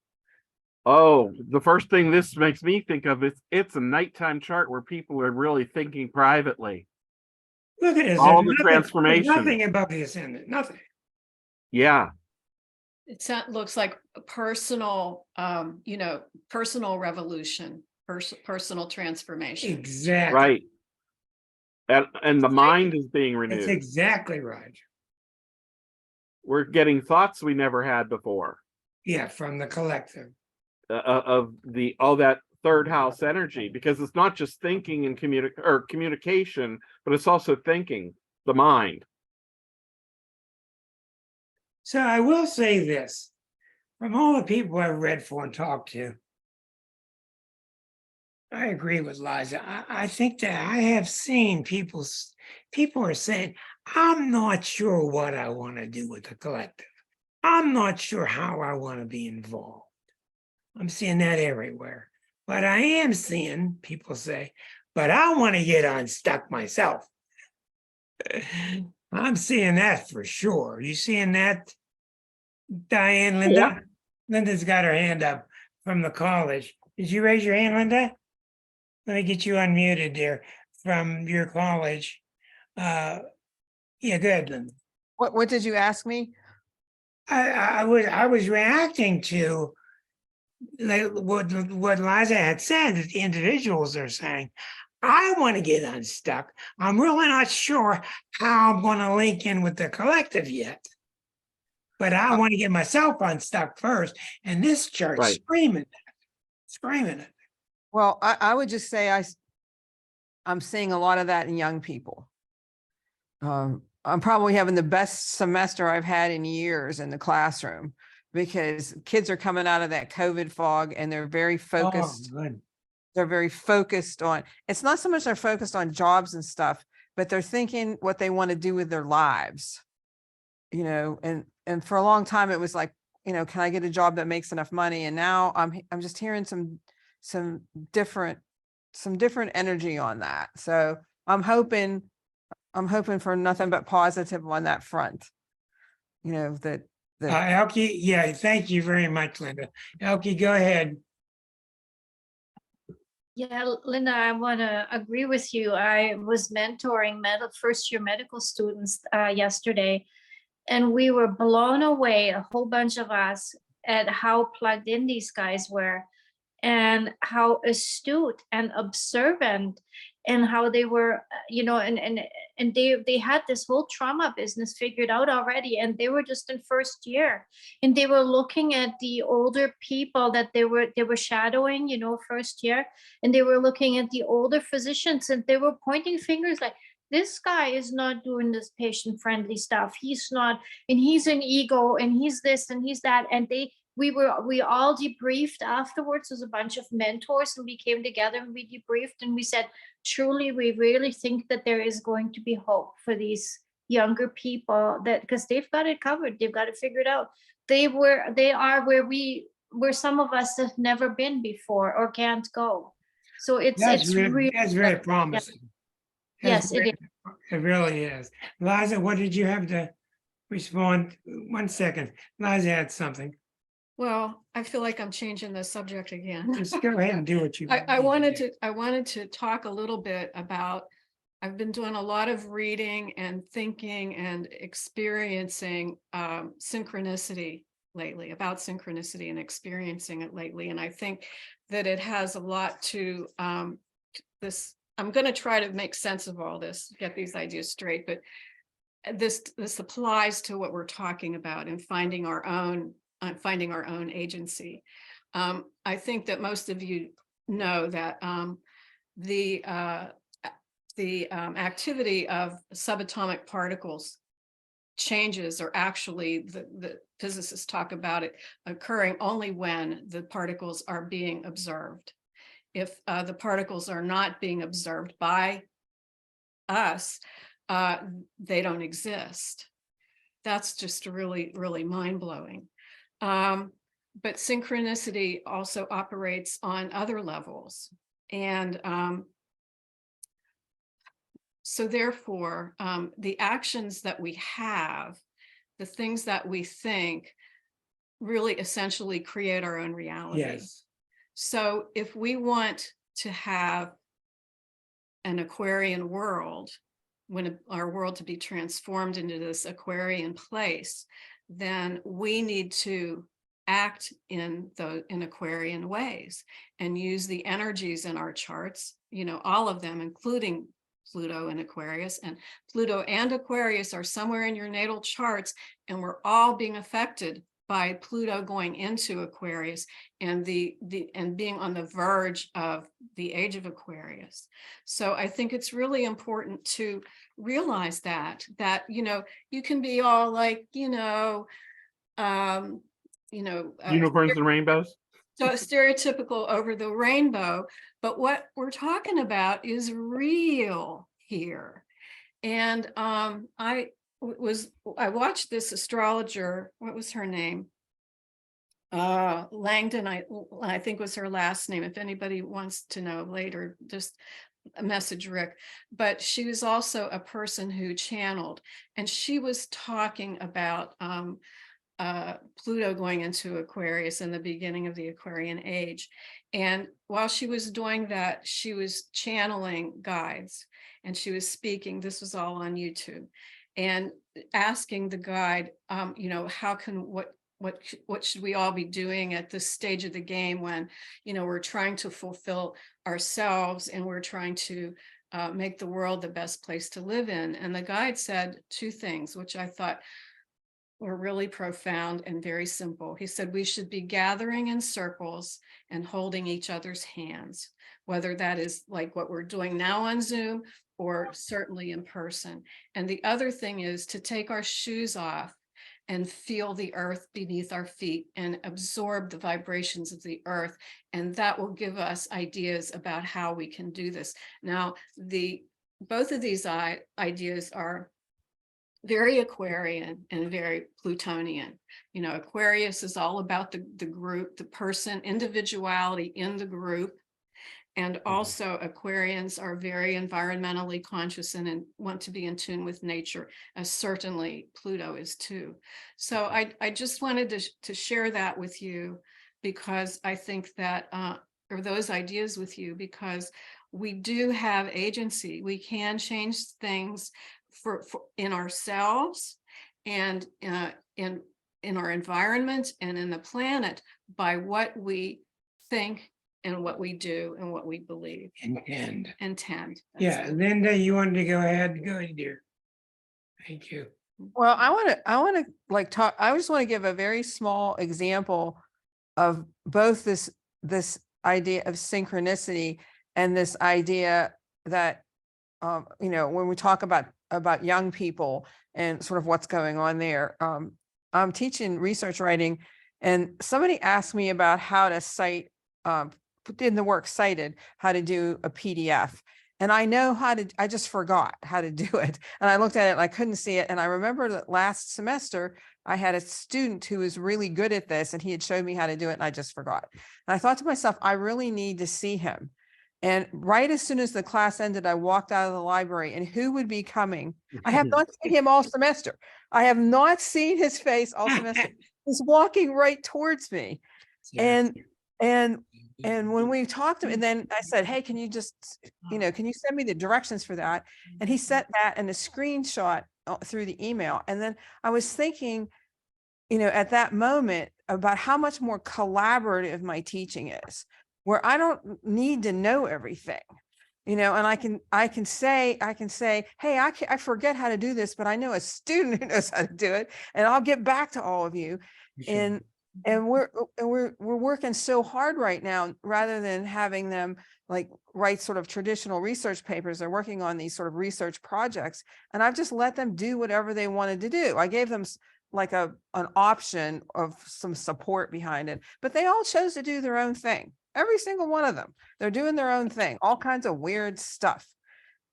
Oh, the first thing this makes me think of is it's a nighttime chart where people are really thinking privately. Look at this. All there's the nothing- there's transformation. Nothing above the ascendant. Nothing. Yeah. looks like a personal, personal revolution, personal transformation. Exactly. Right. And the mind is being That's renewed. exactly right. We're getting thoughts we never had before. Yeah, from the collective. Of the all that 3rd house energy, because it's not just thinking and communication, but it's also thinking, the mind. So I will say this, from all the people I've read for and talked to, I agree with Liza. I think that I have seen people are saying, I'm not sure what I want to do with the collective. I'm not sure how I want to be involved. I'm seeing that everywhere. But I am seeing people say, but I want to get unstuck myself. I'm seeing that for sure. You seeing that, Diane, Linda? Yeah. Linda's got her hand up from the college. Did you raise your hand, Linda? Let me get you unmuted there from your college. Yeah, go ahead, Linda. What did you ask me? I was reacting to like what Liza had said, that the individuals are saying, I want to get unstuck. I'm really not sure how I'm going to link in with the collective yet. But I want to get myself unstuck first. And this church Right. screaming it. Well, I would just say I'm seeing a lot of that in young people. I'm probably having the best semester I've had in years in the classroom, because kids are coming out of that COVID fog and they're very focused. Oh, good. They're very focused on, it's not so much they're focused on jobs and stuff, but they're thinking what they want to do with their lives. And for a long time it was like, can I get a job that makes enough money? And now I'm just hearing some different energy on that. So I'm hoping for nothing but positive on that front. That Elke, yeah, thank you very much, Linda. Elke, go ahead. Yeah, Linda, I want to agree with you. I was mentoring first-year medical students yesterday, and we were blown away, a whole bunch of us, at how plugged in these guys were. and how astute and observant, and how they were, and they had this whole trauma business figured out already, and they were just in first year, and they were looking at the older people that they were shadowing, first year, and they were looking at the older physicians, and they were pointing fingers like, this guy is not doing this patient friendly stuff, he's not, and he's an ego, and he's this and he's that. And we all debriefed afterwards as a bunch of mentors, and we came together and we debriefed, and we said, truly, we really think that there is going to be hope for these younger people, that because they've got it covered, they've got it figured out. They are where some of us have never been before or can't go. So it's really, That's very promising. yes, That's it is. It really is. Liza, what did you have to respond? 1 second. Liza had something. Well, I feel like I'm changing the subject again. Just go ahead and do what you. I wanted to talk a little bit about, I've been doing a lot of reading and thinking and experiencing synchronicity lately, about synchronicity and experiencing it lately. And I think that it has a lot to this. I'm going to try to make sense of all this, get these ideas straight, but this applies to what we're talking about and finding our own agency. I think that most of you know that the activity of subatomic particles changes are actually, the physicists talk about it occurring only when the particles are being observed. If the particles are not being observed by us, they don't exist. That's just really, really mind-blowing. But synchronicity also operates on other levels. And so therefore, the actions that we have, the things that we think, really essentially create our own reality. Yes. So if we want to have an Aquarian world, our world to be transformed into this Aquarian place, then we need to act in Aquarian ways and use the energies in our charts, all of them, including Pluto and Aquarius. And Pluto and Aquarius are somewhere in your natal charts, and we're all being affected by Pluto going into Aquarius and and being on the verge of the age of Aquarius. So I think it's really important to realize that you can be all like, Unicorns and rainbows. so stereotypical over the rainbow, but what we're talking about is real here. And I watched this astrologer, what was her name? Langdon, I think was her last name. If anybody wants to know later, just message Rick. But she was also a person who channeled, and she was talking about Pluto going into Aquarius in the beginning of the Aquarian age. And while she was doing that, she was channeling guides, and she was speaking. This was all on YouTube, and asking the guide, how can, what should we all be doing at this stage of the game when, we're trying to fulfill ourselves and we're trying to make the world the best place to live in. And the guide said two things, which I thought were really profound and very simple. He said, we should be gathering in circles and holding each other's hands, whether that is like what we're doing now on Zoom or certainly in person. And the other thing is to take our shoes off and feel the earth beneath our feet and absorb the vibrations of the earth. And that will give us ideas about how we can do this. Now, both of these ideas are very Aquarian and very Plutonian. Aquarius is all about the group, the person, individuality in the group. And also Aquarians are very environmentally conscious and want to be in tune with nature, as certainly Pluto is too. So I just wanted to share that with you, because I think that, or those ideas with you, because we do have agency. We can change things in ourselves and in our environment and in the planet by what we think and what we do and what we believe Intend. and tend. That's Yeah, it. Linda, you wanted to go ahead? Go ahead, dear. Thank you. Well, I want to like talk, I just want to give a very small example of both this idea of synchronicity and this idea that, you know, when we talk about young people and sort of what's going on there, I'm teaching research writing, and somebody asked me about how to cite, put in the work cited, how to do a PDF. And I know how to, I just forgot how to do it. And I looked at it and I couldn't see it. And I remember that last semester, I had a student who was really good at this and he had showed me how to do it and I just forgot. And I thought to myself, I really need to see him. And right as soon as the class ended, I walked out of the library, and who would be coming? I have not seen him all semester. I have not seen his face all semester. He's walking right towards me. And when we talked to him, and then I said, hey, can you just, you know, can you send me the directions for that? And he sent that and a screenshot through the email. And then I was thinking, you know, at that moment about how much more collaborative my teaching is, where I don't need to know everything, you know, and I can say, hey, I forget how to do this, but I know a student who knows how to do it, and I'll get back to all of you. And we're working so hard right now, rather than having them like write sort of traditional research papers. They're working on these sort of research projects, and I've just let them do whatever they wanted to do. I gave them like an option of some support behind it, but they all chose to do their own thing. Every single one of them, they're doing their own thing, all kinds of weird stuff.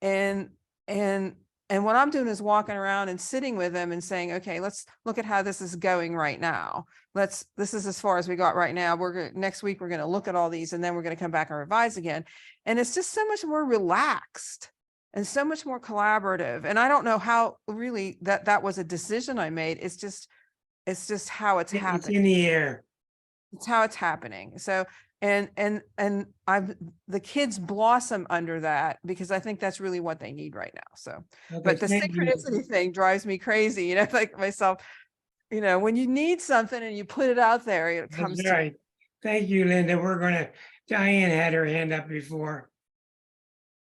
And what I'm doing is walking around and sitting with them and saying, okay, let's look at how this is going right now. This is as far as we got right now. Next week, we're going to look at all these, and then we're going to come back and revise again. And it's just so much more relaxed and so much more collaborative. And I don't know how really that was a decision I made. It's just how it's It's happening. in the air. It's how it's happening. So, and the kids blossom under that, because I think that's really what they need right now. So, but the thank you. synchronicity thing drives me crazy. You know, like myself, you know, when you need something and you put it out there, it comes That's to right. Thank you, Linda. Diane had her hand up before.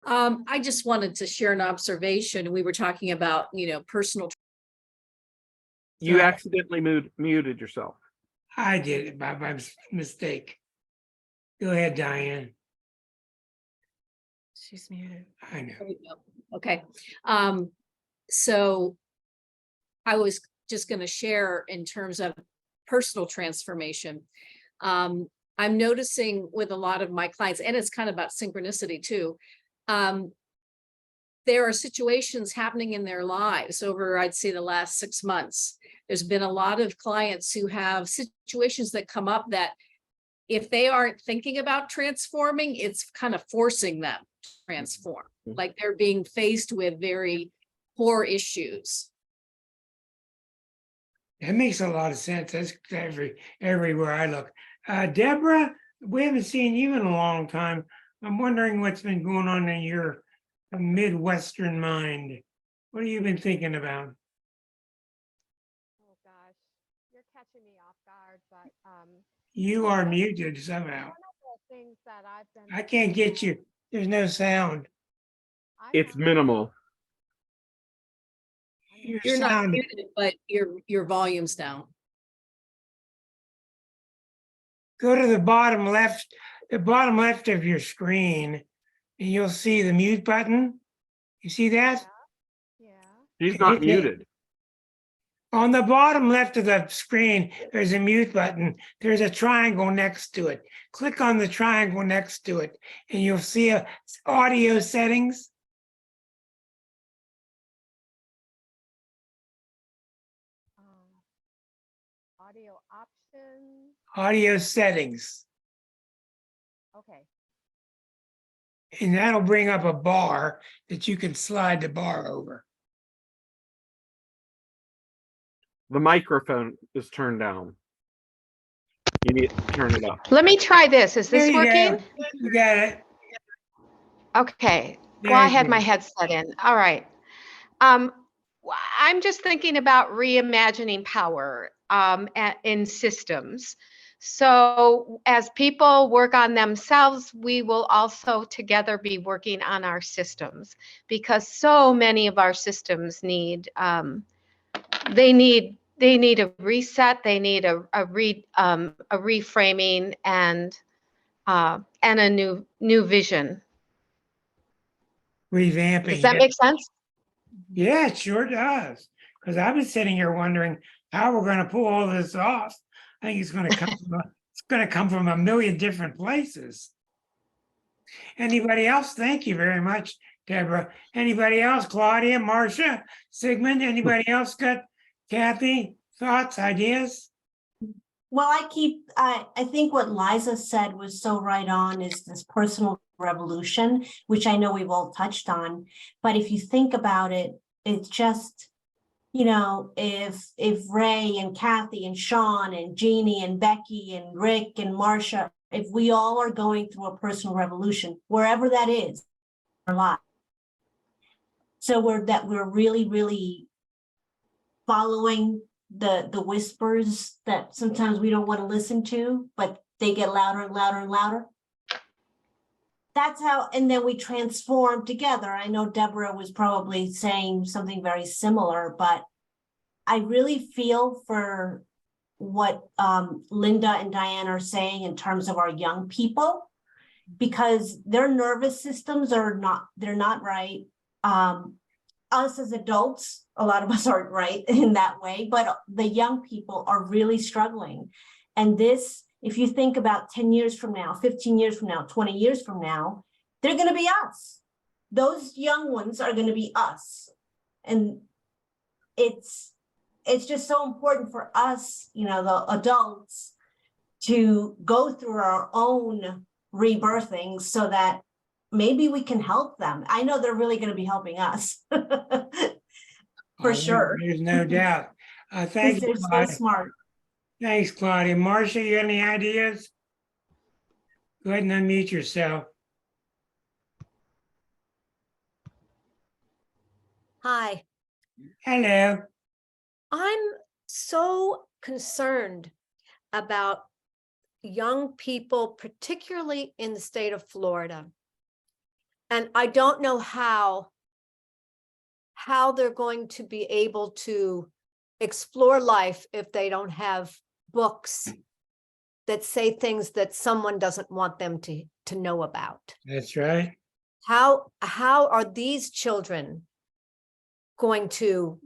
I just wanted to share an observation. We were talking about, you know, personal. You Sorry. accidentally muted yourself. I did it by mistake. Go ahead, Diane. She's muted. I know. There we go. Okay. So I was just going to share in terms of personal transformation. I'm noticing with a lot of my clients, and it's kind of about synchronicity too. There are situations happening in their lives over, I'd say, the last 6 months. There's been a lot of clients who have situations that come up that if they aren't thinking about transforming, it's kind of forcing them to transform. Like they're being faced with very core issues. That makes a lot of sense. That's everywhere I look. Deborah, we haven't seen you in a long time. I'm wondering what's been going on in your Midwestern mind. What have you been thinking about? Oh gosh, you're catching me off guard, but You are muted somehow. one of the things that I've been I can't get you. There's no sound. It's minimal. You're not muted, but your volume's down. Go to the bottom left of your screen, and you'll see the mute button. You see that? Yeah. She's not Okay. muted. On the bottom left of the screen, there's a mute button. There's a triangle next to it. Click on the triangle next to it, and you'll see audio settings. Audio options. Audio settings. Okay. And that'll bring up a bar that you can slide the bar over. The microphone is turned down. You need to turn it up. Let me try this. Is There this you working? go. You got it. Okay. There Well, I you had go. my headset in. All right. I'm just thinking about reimagining power in systems. So as people work on themselves, we will also together be working on our systems, because so many of our systems need, they need a reset, they need a reframing and a new vision. Revamping. Does that make sense? Yeah, it sure does. Because I've been sitting here wondering how we're going to pull all this off. I think it's going to come it's going to come from a million different places. Anybody else? Thank you very much, Deborah. Anybody else? Claudia, Marcia, Sigmund, anybody else got Kathy, thoughts, ideas? Well, I think what Liza said was so right on, is this personal revolution, which I know we've all touched on. But if you think about it, it's just, if Ray and Kathy and Sean and Jeannie and Becky and Rick and Marcia, if we all are going through a personal revolution, wherever that is, our life. So we're really, really following the whispers that sometimes we don't want to listen to, but they get louder and louder and louder. That's how, and then we transform together. I know Deborah was probably saying something very similar, but I really feel for what Linda and Diane are saying in terms of our young people, because their nervous systems they're not right. Us as adults, a lot of us aren't right in that way, but the young people are really struggling. And this, if you think about 10 years from now, 15 years from now, 20 years from now, they're going to be us. Those young ones are going to be us. And it's just so important for us, the adults, to go through our own rebirthing so that maybe we can help them. I know they're really going to be helping us. For sure. There's no doubt. Thank you, They're so Claudia. smart. Thanks, Claudia. Marcia, you got any ideas? Go ahead and unmute yourself. Hi, Hello. I'm so concerned about young people, particularly in the state of Florida. And I don't know how they're going to be able to explore life if they don't have books that say things that someone doesn't want them to know about. That's right. How are these children going to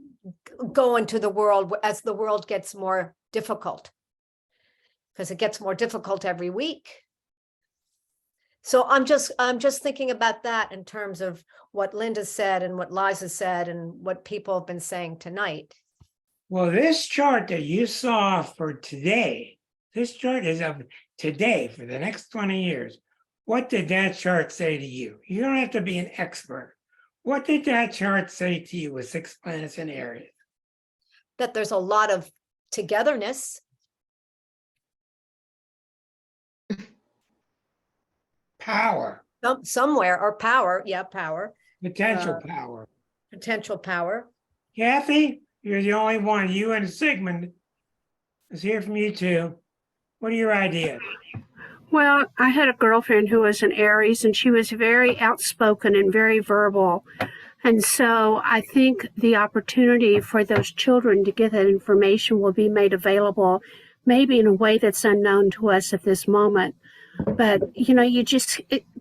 go into the world as the world gets more difficult? Because it gets more difficult every week. So I'm just thinking about that in terms of what Linda said and what Liza said and what people have been saying tonight. Well, this chart that you saw for today, this chart is of today for the next 20 years. What did that chart say to you? You don't have to be an expert. What did that chart say to you with 6 planets in Aries? That there's a lot of togetherness. Power. Somewhere, or power. Yeah, power. Potential power. Potential power. Kathy, you're the only one. You and Sigmund. Let's hear from you too. What are your ideas? Well, I had a girlfriend who was an Aries, and she was very outspoken and very verbal. And so I think the opportunity for those children to get that information will be made available, maybe in a way that's unknown to us at this moment. But,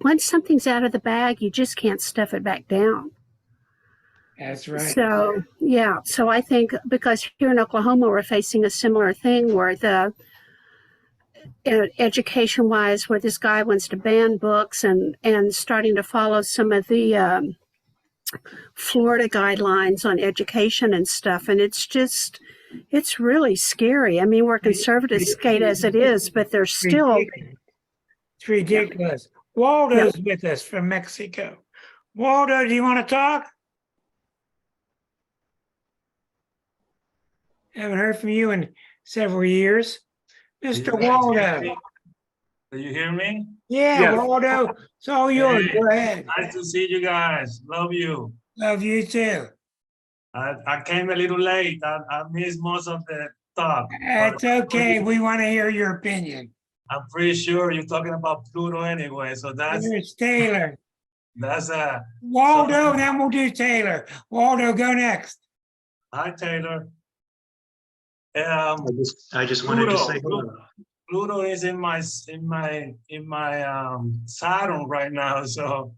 once something's out of the bag, you just can't stuff it back down. That's right. So, yeah. So I think because here in Oklahoma, we're facing a similar thing where education-wise, where this guy wants to ban books and starting to follow some of the Florida guidelines on education and stuff. And it's really scary. I mean, we're conservative state as it is, but there's still... It's ridiculous. Waldo's with us from Mexico. Waldo, do you want to talk? Haven't heard from you in several years. Mr. Waldo. Do you hear me? Yeah, Yes. Waldo, it's all yours. Hey. Go ahead. Nice to see you guys. Love you. Love you too. I came a little late. I missed most of the talk. It's okay. We want to hear your opinion. I'm pretty sure you're talking about Pluto anyway, so Here's Taylor. that's a. Waldo, then we'll do Taylor. Waldo, go next. Hi, Taylor. I just wanted to say Pluto, hello. Pluto is in my Saturn right now, so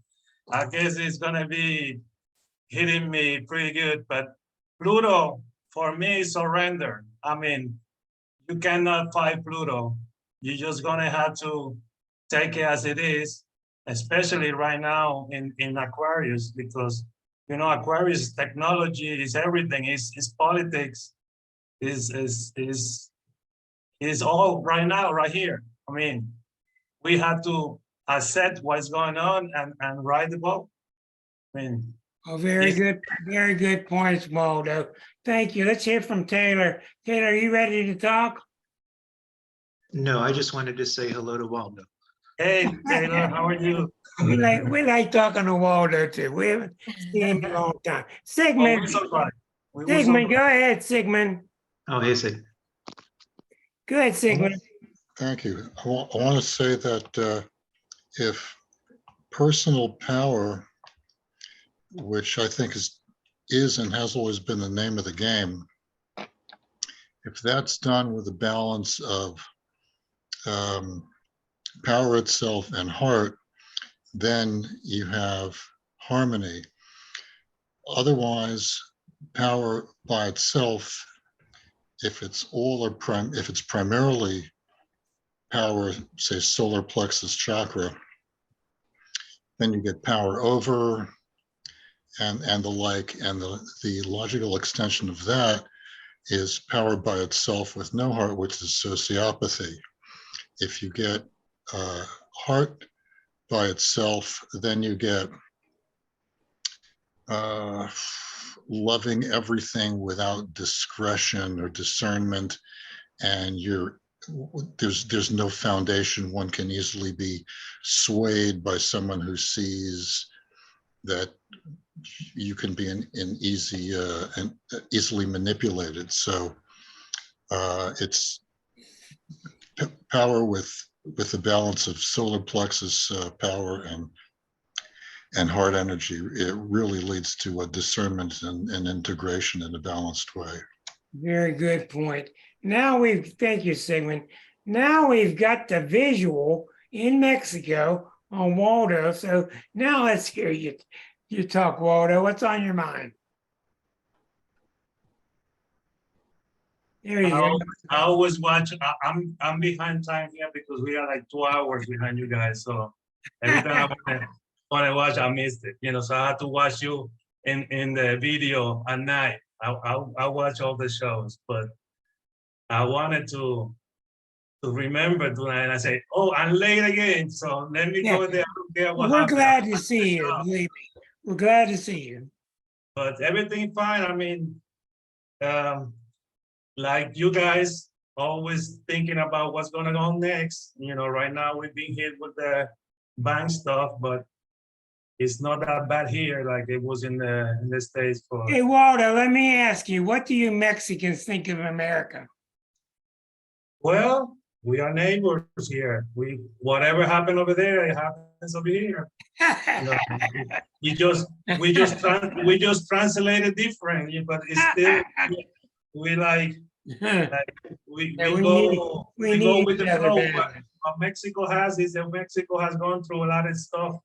I guess it's gonna be hitting me pretty good. But Pluto for me is surrender. I mean, you cannot fight Pluto. You're just gonna have to take it as it is, especially right now in Aquarius, because you know Aquarius technology is everything. Is politics. Is all right now, right here. I mean, we have to accept what's going on and ride the boat. I mean, Oh, very good points, Waldo. Thank you. Let's hear from Taylor. Taylor, are you ready to talk? No, I just wanted to say hello to Waldo. hey Taylor, how are you? We like talking to Waldo too. We haven't seen him in a long time. Oh, Sigmund, we survived. We will Sigmund, survive. go ahead, Sigmund. Oh, hey, Sid. Go ahead, Sigmund. Thank you. I want to say that if personal power, which I think is and has always been the name of the game, if that's done with a balance of power itself and heart, then you have harmony. Otherwise, power by itself, if it's primarily power, say solar plexus chakra, then you get power over and the like, and the logical extension of that is power by itself with no heart, which is sociopathy. If you get heart by itself, then you get loving everything without discretion or discernment, and there's no foundation. One can easily be swayed by someone who sees that you can be easily manipulated. So it's power with the balance of solar plexus power and heart energy. It really leads to a discernment and integration in a balanced way. Very good point. Now thank you, Sigmund. Now we've got the visual in Mexico on Waldo. So now let's hear you talk, Waldo. What's on your mind? There you go. I always watch. I'm behind time here because we are like 2 hours behind you guys. So every time when I watch, I missed it. You know, so I had to watch you in the video at night. I watch all the shows, but I wanted to remember tonight, and I say, oh, I'm late again. So let me go there. We're glad to see you. Believe me, we're glad to see you. But everything fine. I mean, like you guys always thinking about what's going on next. You know, right now we've been hit with the bank stuff, but it's not that bad here like it was in the States. Hey, Waldo, let me ask you, what do you Mexicans think of America? Well, we are neighbors here. Whatever happened over there, it happens over here. You know, we just translate it different, but it's still we go with the flow. What Mexico has is that Mexico has gone through a lot of stuff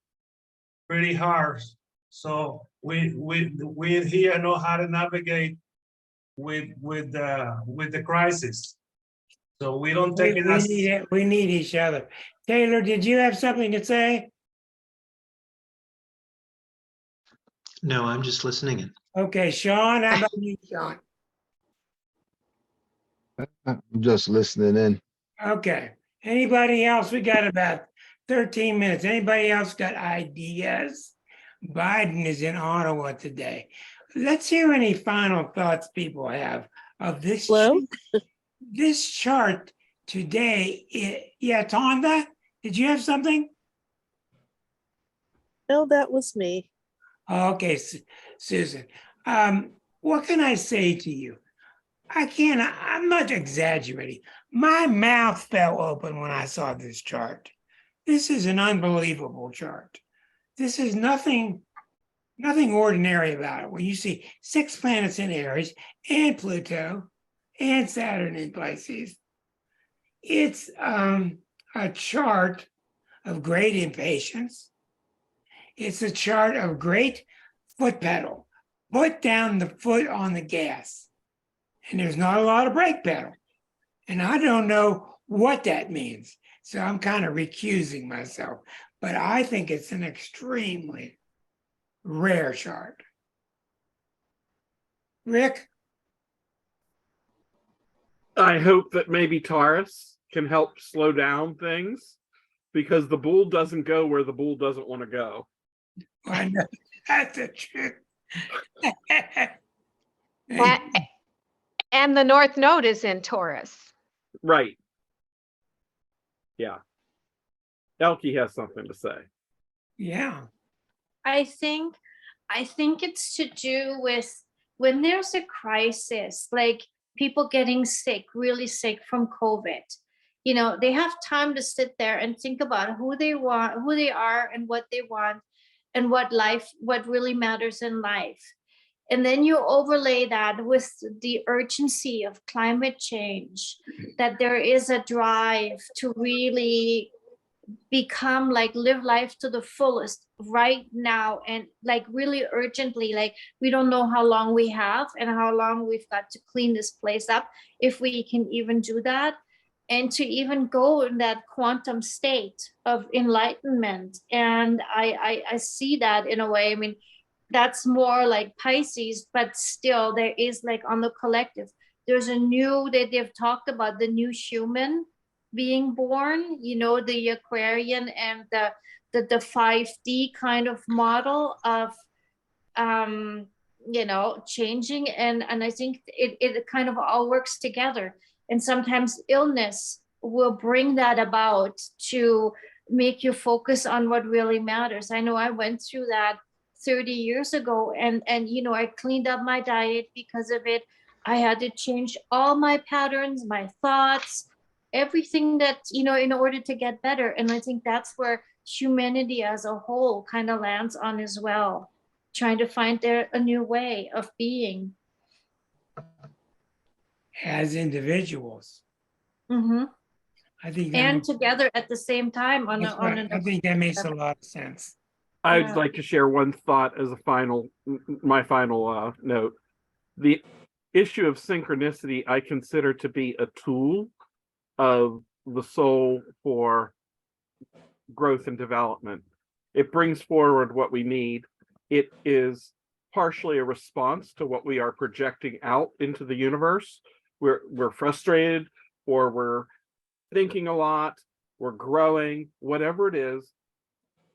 pretty hard. So we here know how to navigate with the crisis. So we don't take it as we need each other. Taylor, did you have something to say? No, I'm just listening in. Okay, Sean, how about you, Sean? I'm just listening in. Okay. Anybody else? We got about 13 minutes. Anybody else got ideas? Biden is in Ottawa today. Let's hear any final thoughts people have of this. Hello? This chart today. Yeah, Tonda, did you have something? No, that was me. Okay, Susan. What can I say to you? I'm not exaggerating. My mouth fell open when I saw this chart. This is an unbelievable chart. This is nothing ordinary about it. When you see 6 planets in Aries and Pluto and Saturn in Pisces, it's a chart of great impatience. It's a chart of great foot pedal. Put down the foot on the gas. And there's not a lot of brake pedal. And I don't know what that means. So I'm kind of recusing myself. But I think it's an extremely rare chart. Rick? I hope that maybe Taurus can help slow down things, because the bull doesn't go where the bull doesn't want to go. I know that's the truth. And the North Node is in Taurus. Right. Yeah. Elke has something to say. Yeah. I think it's to do with when there's a crisis, like people getting sick, really sick from COVID. You know, they have time to sit there and think about who they are and what they want and what really matters in life. And then you overlay that with the urgency of climate change, that there is a drive to really become like live life to the fullest right now, and like really urgently, like we don't know how long we have and how long we've got to clean this place up, if we can even do that, and to even go in that quantum state of enlightenment. And I see that in a way. I mean, that's more like Pisces, but still there is like on the collective, there's a new that they've talked about, the new human being born, you know, the Aquarian and the 5D kind of model of you know, changing, and I think it kind of all works together. And sometimes illness will bring that about to make you focus on what really matters. I know I went through that 30 years ago, and you know, I cleaned up my diet because of it. I had to change all my patterns, my thoughts, everything that, you know, in order to get better. And I think that's where humanity as a whole kind of lands on as well, trying to find a new way of being As individuals. Mm-hmm. I think and together at the same time on I think that makes a lot of sense. I'd Yeah. like to share one thought as my final note. The issue of synchronicity I consider to be a tool of the soul for growth and development. It brings forward what we need. It is partially a response to what we are projecting out into the universe. We're frustrated, or we're thinking a lot, we're growing, whatever it is,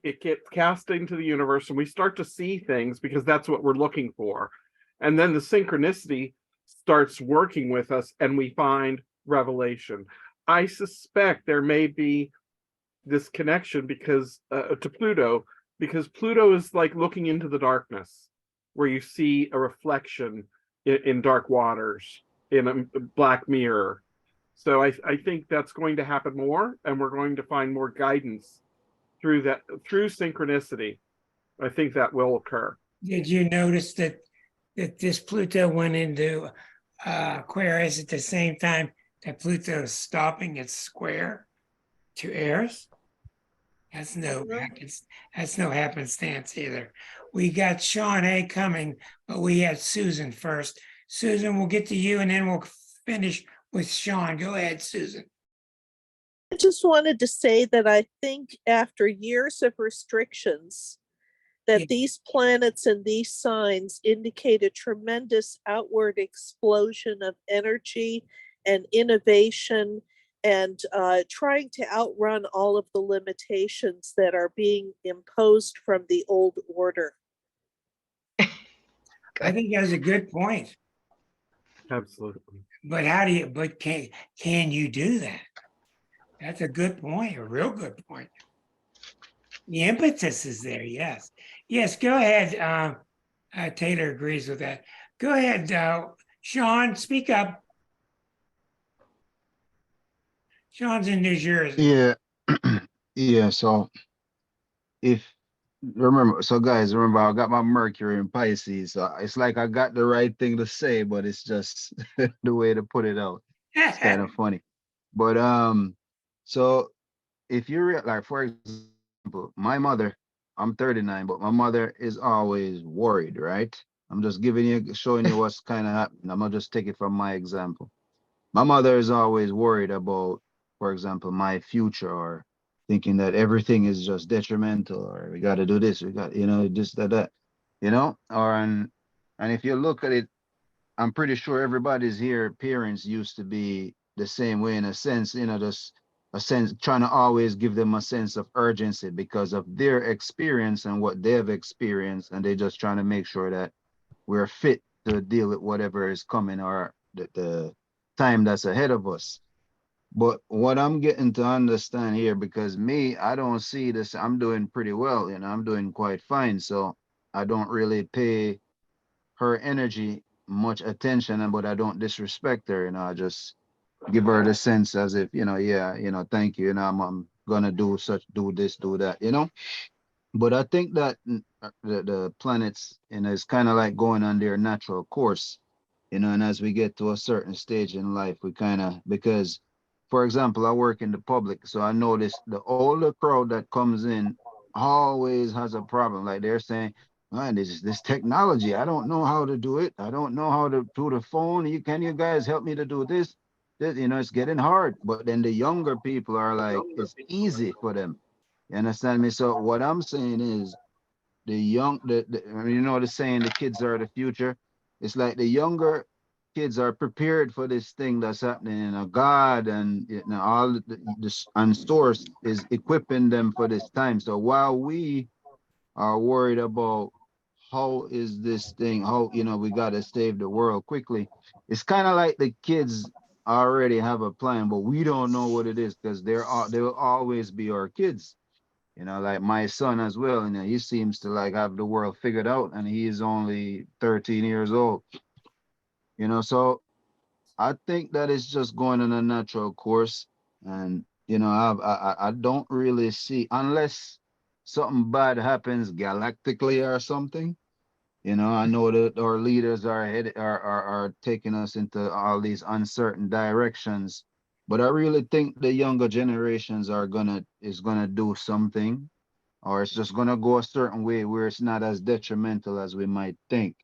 it gets cast into the universe and we start to see things because that's what we're looking for. And then the synchronicity starts working with us and we find revelation. I suspect there may be this connection because to Pluto, because Pluto is like looking into the darkness, where you see a reflection in dark waters, in a black mirror. So I think that's going to happen more, and we're going to find more guidance through synchronicity. I think that will occur. Did you notice that this Pluto went into Aquarius at the same time that Pluto is stopping its square to Aries? That's no happenstance either. We got Sean A coming, but we had Susan first. Susan, we'll get to you and then we'll finish with Sean. Go ahead, Susan. I just wanted to say that I think after years of restrictions, that these planets and these signs indicate a tremendous outward explosion of energy and innovation, and trying to outrun all of the limitations that are being imposed from the old order. I think that's a good point. Absolutely. But can you do that? That's a good point, a real good point. The impetus is there, yes. Yes, go ahead. Taylor agrees with that. Go ahead, Sean, speak up. Sean's in New Jersey. Yeah. Yeah. So if remember, so guys, remember I got my Mercury in Pisces. So it's like I got the right thing to say, but it's just the way to put it out. It's kind of funny. But so if you like, for example, my mother, I'm 39, but my mother is always worried, right? I'm just showing you what's kind of happening. I'm gonna just take it from my example. My mother is always worried about, for example, my future, or thinking that everything is just detrimental, or we got to do this, we got, this, that, and if you look at it, I'm pretty sure everybody's here, parents used to be the same way in a sense, just a sense, trying to always give them a sense of urgency because of their experience and what they've experienced. And they're just trying to make sure that we're fit to deal with whatever is coming, or the time that's ahead of us. But what I'm getting to understand here, because me, I don't see this, I'm doing pretty well, I'm doing quite fine. So I don't really pay her energy much attention, but I don't disrespect her, I just give her the sense as if, yeah, thank you, I'm gonna do this, do that, But I think that the planets, is kind of like going on their natural course, and as we get to a certain stage in life, we kind of, because, for example, I work in the public, so I notice the older crowd that comes in always has a problem. Like they're saying, man, this technology, I don't know how to do it. I don't know how to do the phone. Can you guys help me to do this? It's getting hard. But then the younger people are like, it's easy for them. You understand me? So what I'm saying is I mean, the saying, the kids are the future. It's like the younger kids are prepared for this thing that's happening, God and all this and source is equipping them for this time. So while we are worried about how is this thing, how, we got to save the world quickly, it's kind of like the kids already have a plan, but we don't know what it is because they will always be our kids. Like my son as well, he seems to like have the world figured out, and he is only 13 years old. So I think that it's just going on a natural course, and I don't really see, unless something bad happens galactically or something. I know that our leaders are are taking us into all these uncertain directions, but I really think the younger generations is gonna do something, or it's just gonna go a certain way where it's not as detrimental as we might think.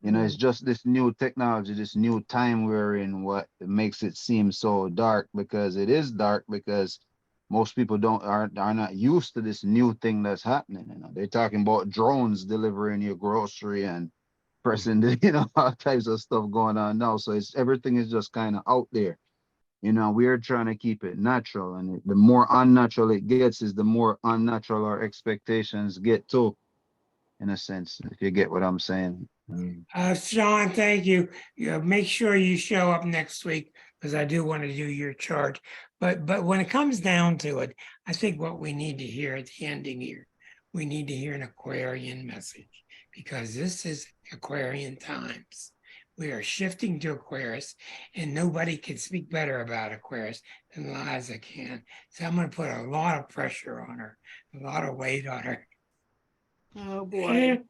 It's just this new technology, this new time we're in, what makes it seem so dark, because it is dark because most people are not used to this new thing that's happening. They're talking about drones delivering your grocery and pressing the, all types of stuff going on now. So everything is just kind of out there. We're trying to keep it natural, and the more unnatural it gets, is the more unnatural our expectations get too, in a sense, if you get what I'm saying. Sean, thank you. Make sure you show up next week because I do want to do your chart. But when it comes down to it, I think what we need to hear at the ending here, we need to hear an Aquarian message, because this is Aquarian times. We are shifting to Aquarius, and nobody can speak better about Aquarius than Liza can. So I'm going to put a lot of pressure on her, a lot of weight on her. Oh, boy.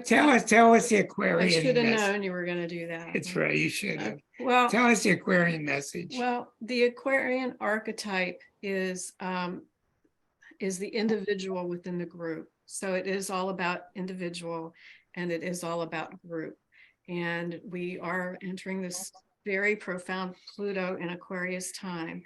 Tell us the I Aquarian should have message. known you were going to do that. That's right, you should have. Well, Tell us the Aquarian message. well, the Aquarian archetype is the individual within the group. So it is all about individual, and it is all about group. And we are entering this very profound Pluto in Aquarius time.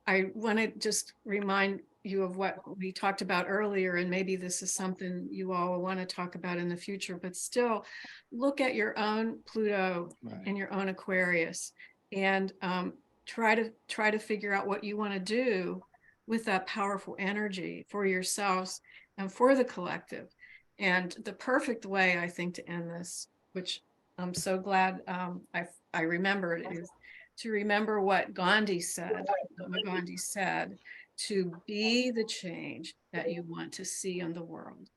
I want to just remind you of what we talked about earlier, and maybe this is something you all want to talk about in the future, but still look at your own Pluto and your own Aquarius, and try to figure out what you want to do with that powerful energy for yourselves and for the collective. And the perfect way, I think, to end this, which I'm so glad I remembered, is to remember what Gandhi said, to be the change that you want to see in the world.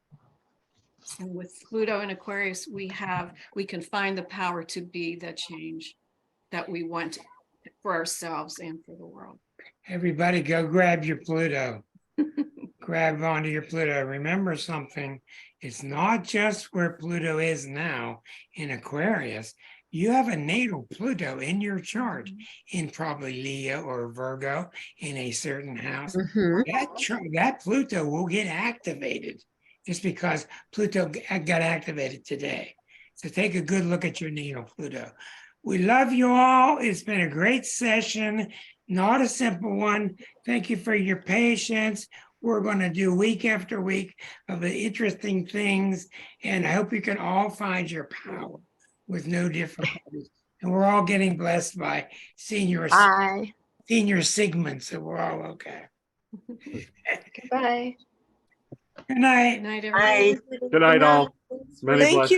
And with Pluto and Aquarius, we can find the power to be that change that we want for ourselves and for the world. Everybody go grab your Pluto. Grab onto your Pluto. Remember something, it's not just where Pluto is now in Aquarius. You have a natal Pluto in your chart in probably Leo or Virgo in a certain house. That Pluto will get activated just because Pluto got activated today. So take a good look at your natal Pluto. We love you all. It's been a great session, not a simple one. Thank you for your patience. We're going to do week after week of interesting things, and I hope you can all find your power with no difficulties. And we're all getting blessed by senior Sigmund, so we're all okay. Bye. Good night. Good night, everybody. Good night, all. Many Thank blessings. you.